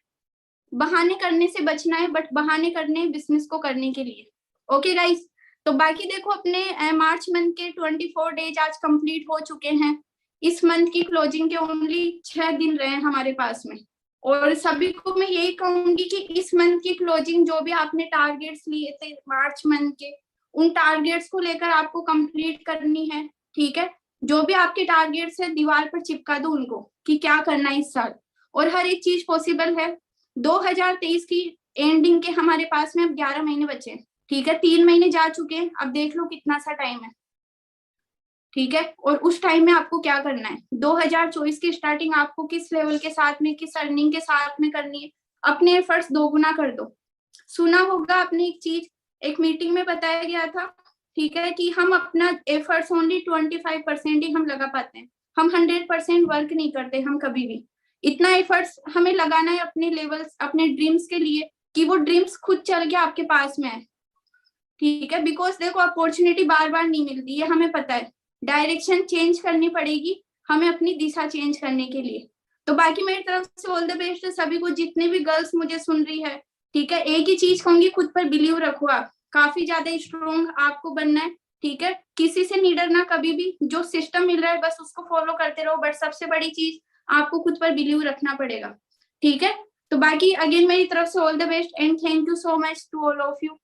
S1: बहाने करने से बचना है, बट बहाने करने बिजनेस को करने के लिए। ओके गाइस, तो बाकी देखो, अपने मार्च मंथ के 24 डेज आज कंप्लीट हो चुके हैं। इस मंथ की क्लोजिंग के ओनली 6 दिन रहे हैं हमारे पास में। और सभी को मैं यही कहूंगी कि इस मंथ की क्लोजिंग, जो भी आपने टारगेट्स लिए थे मार्च मंथ के, उन टारगेट्स को लेकर आपको कंप्लीट करनी है। ठीक है, जो भी आपके टारगेट्स है, दीवार पर चिपका दो उनको कि क्या करना है इस साल, और हर एक चीज पॉसिबल है। 2023 की एंडिंग के हमारे पास में अब 11 महीने बचे। ठीक है, 3 महीने जा चुके हैं, अब देख लो कितना सा टाइम है। ठीक है, और उस टाइम में आपको क्या करना है, 2024 की स्टार्टिंग आपको किस लेवल के साथ में, किस अर्निंग के साथ में करनी है, अपने एफर्ट्स दोगुना कर दो। सुना होगा आपने एक चीज, एक मीटिंग में बताया गया था, ठीक है, कि हम अपना एफर्ट्स ओनली 25% ही हम लगा पाते हैं, हम 100% वर्क नहीं करते हम कभी भी। इतना एफर्ट्स हमें लगाना है अपने लेवल्स, अपने ड्रीम्स के लिए, कि वो ड्रीम्स खुद चल के आपके पास में आए। ठीक है, बिकॉज देखो, अपॉर्चुनिटी बार बार नहीं मिलती, ये हमें पता है, डायरेक्शन चेंज करनी पड़ेगी हमें अपनी दिशा चेंज करने के लिए। तो बाकी मेरी तरफ से ऑल द बेस्ट सभी को, जितने भी गर्ल्स मुझे सुन रही है। ठीक है, एक ही चीज कहूंगी, खुद पर बिलीव रखो, आप काफी ज्यादा स्ट्रोंग आपको बनना है। ठीक है, किसी से नहीं डरना कभी भी, जो सिस्टम मिल रहा है बस उसको फॉलो करते रहो, बट सबसे बड़ी चीज आपको खुद पर बिलीव रखना पड़ेगा। ठीक है, तो बाकी अगेन मेरी तरफ से all the best and thank you so much to all of you.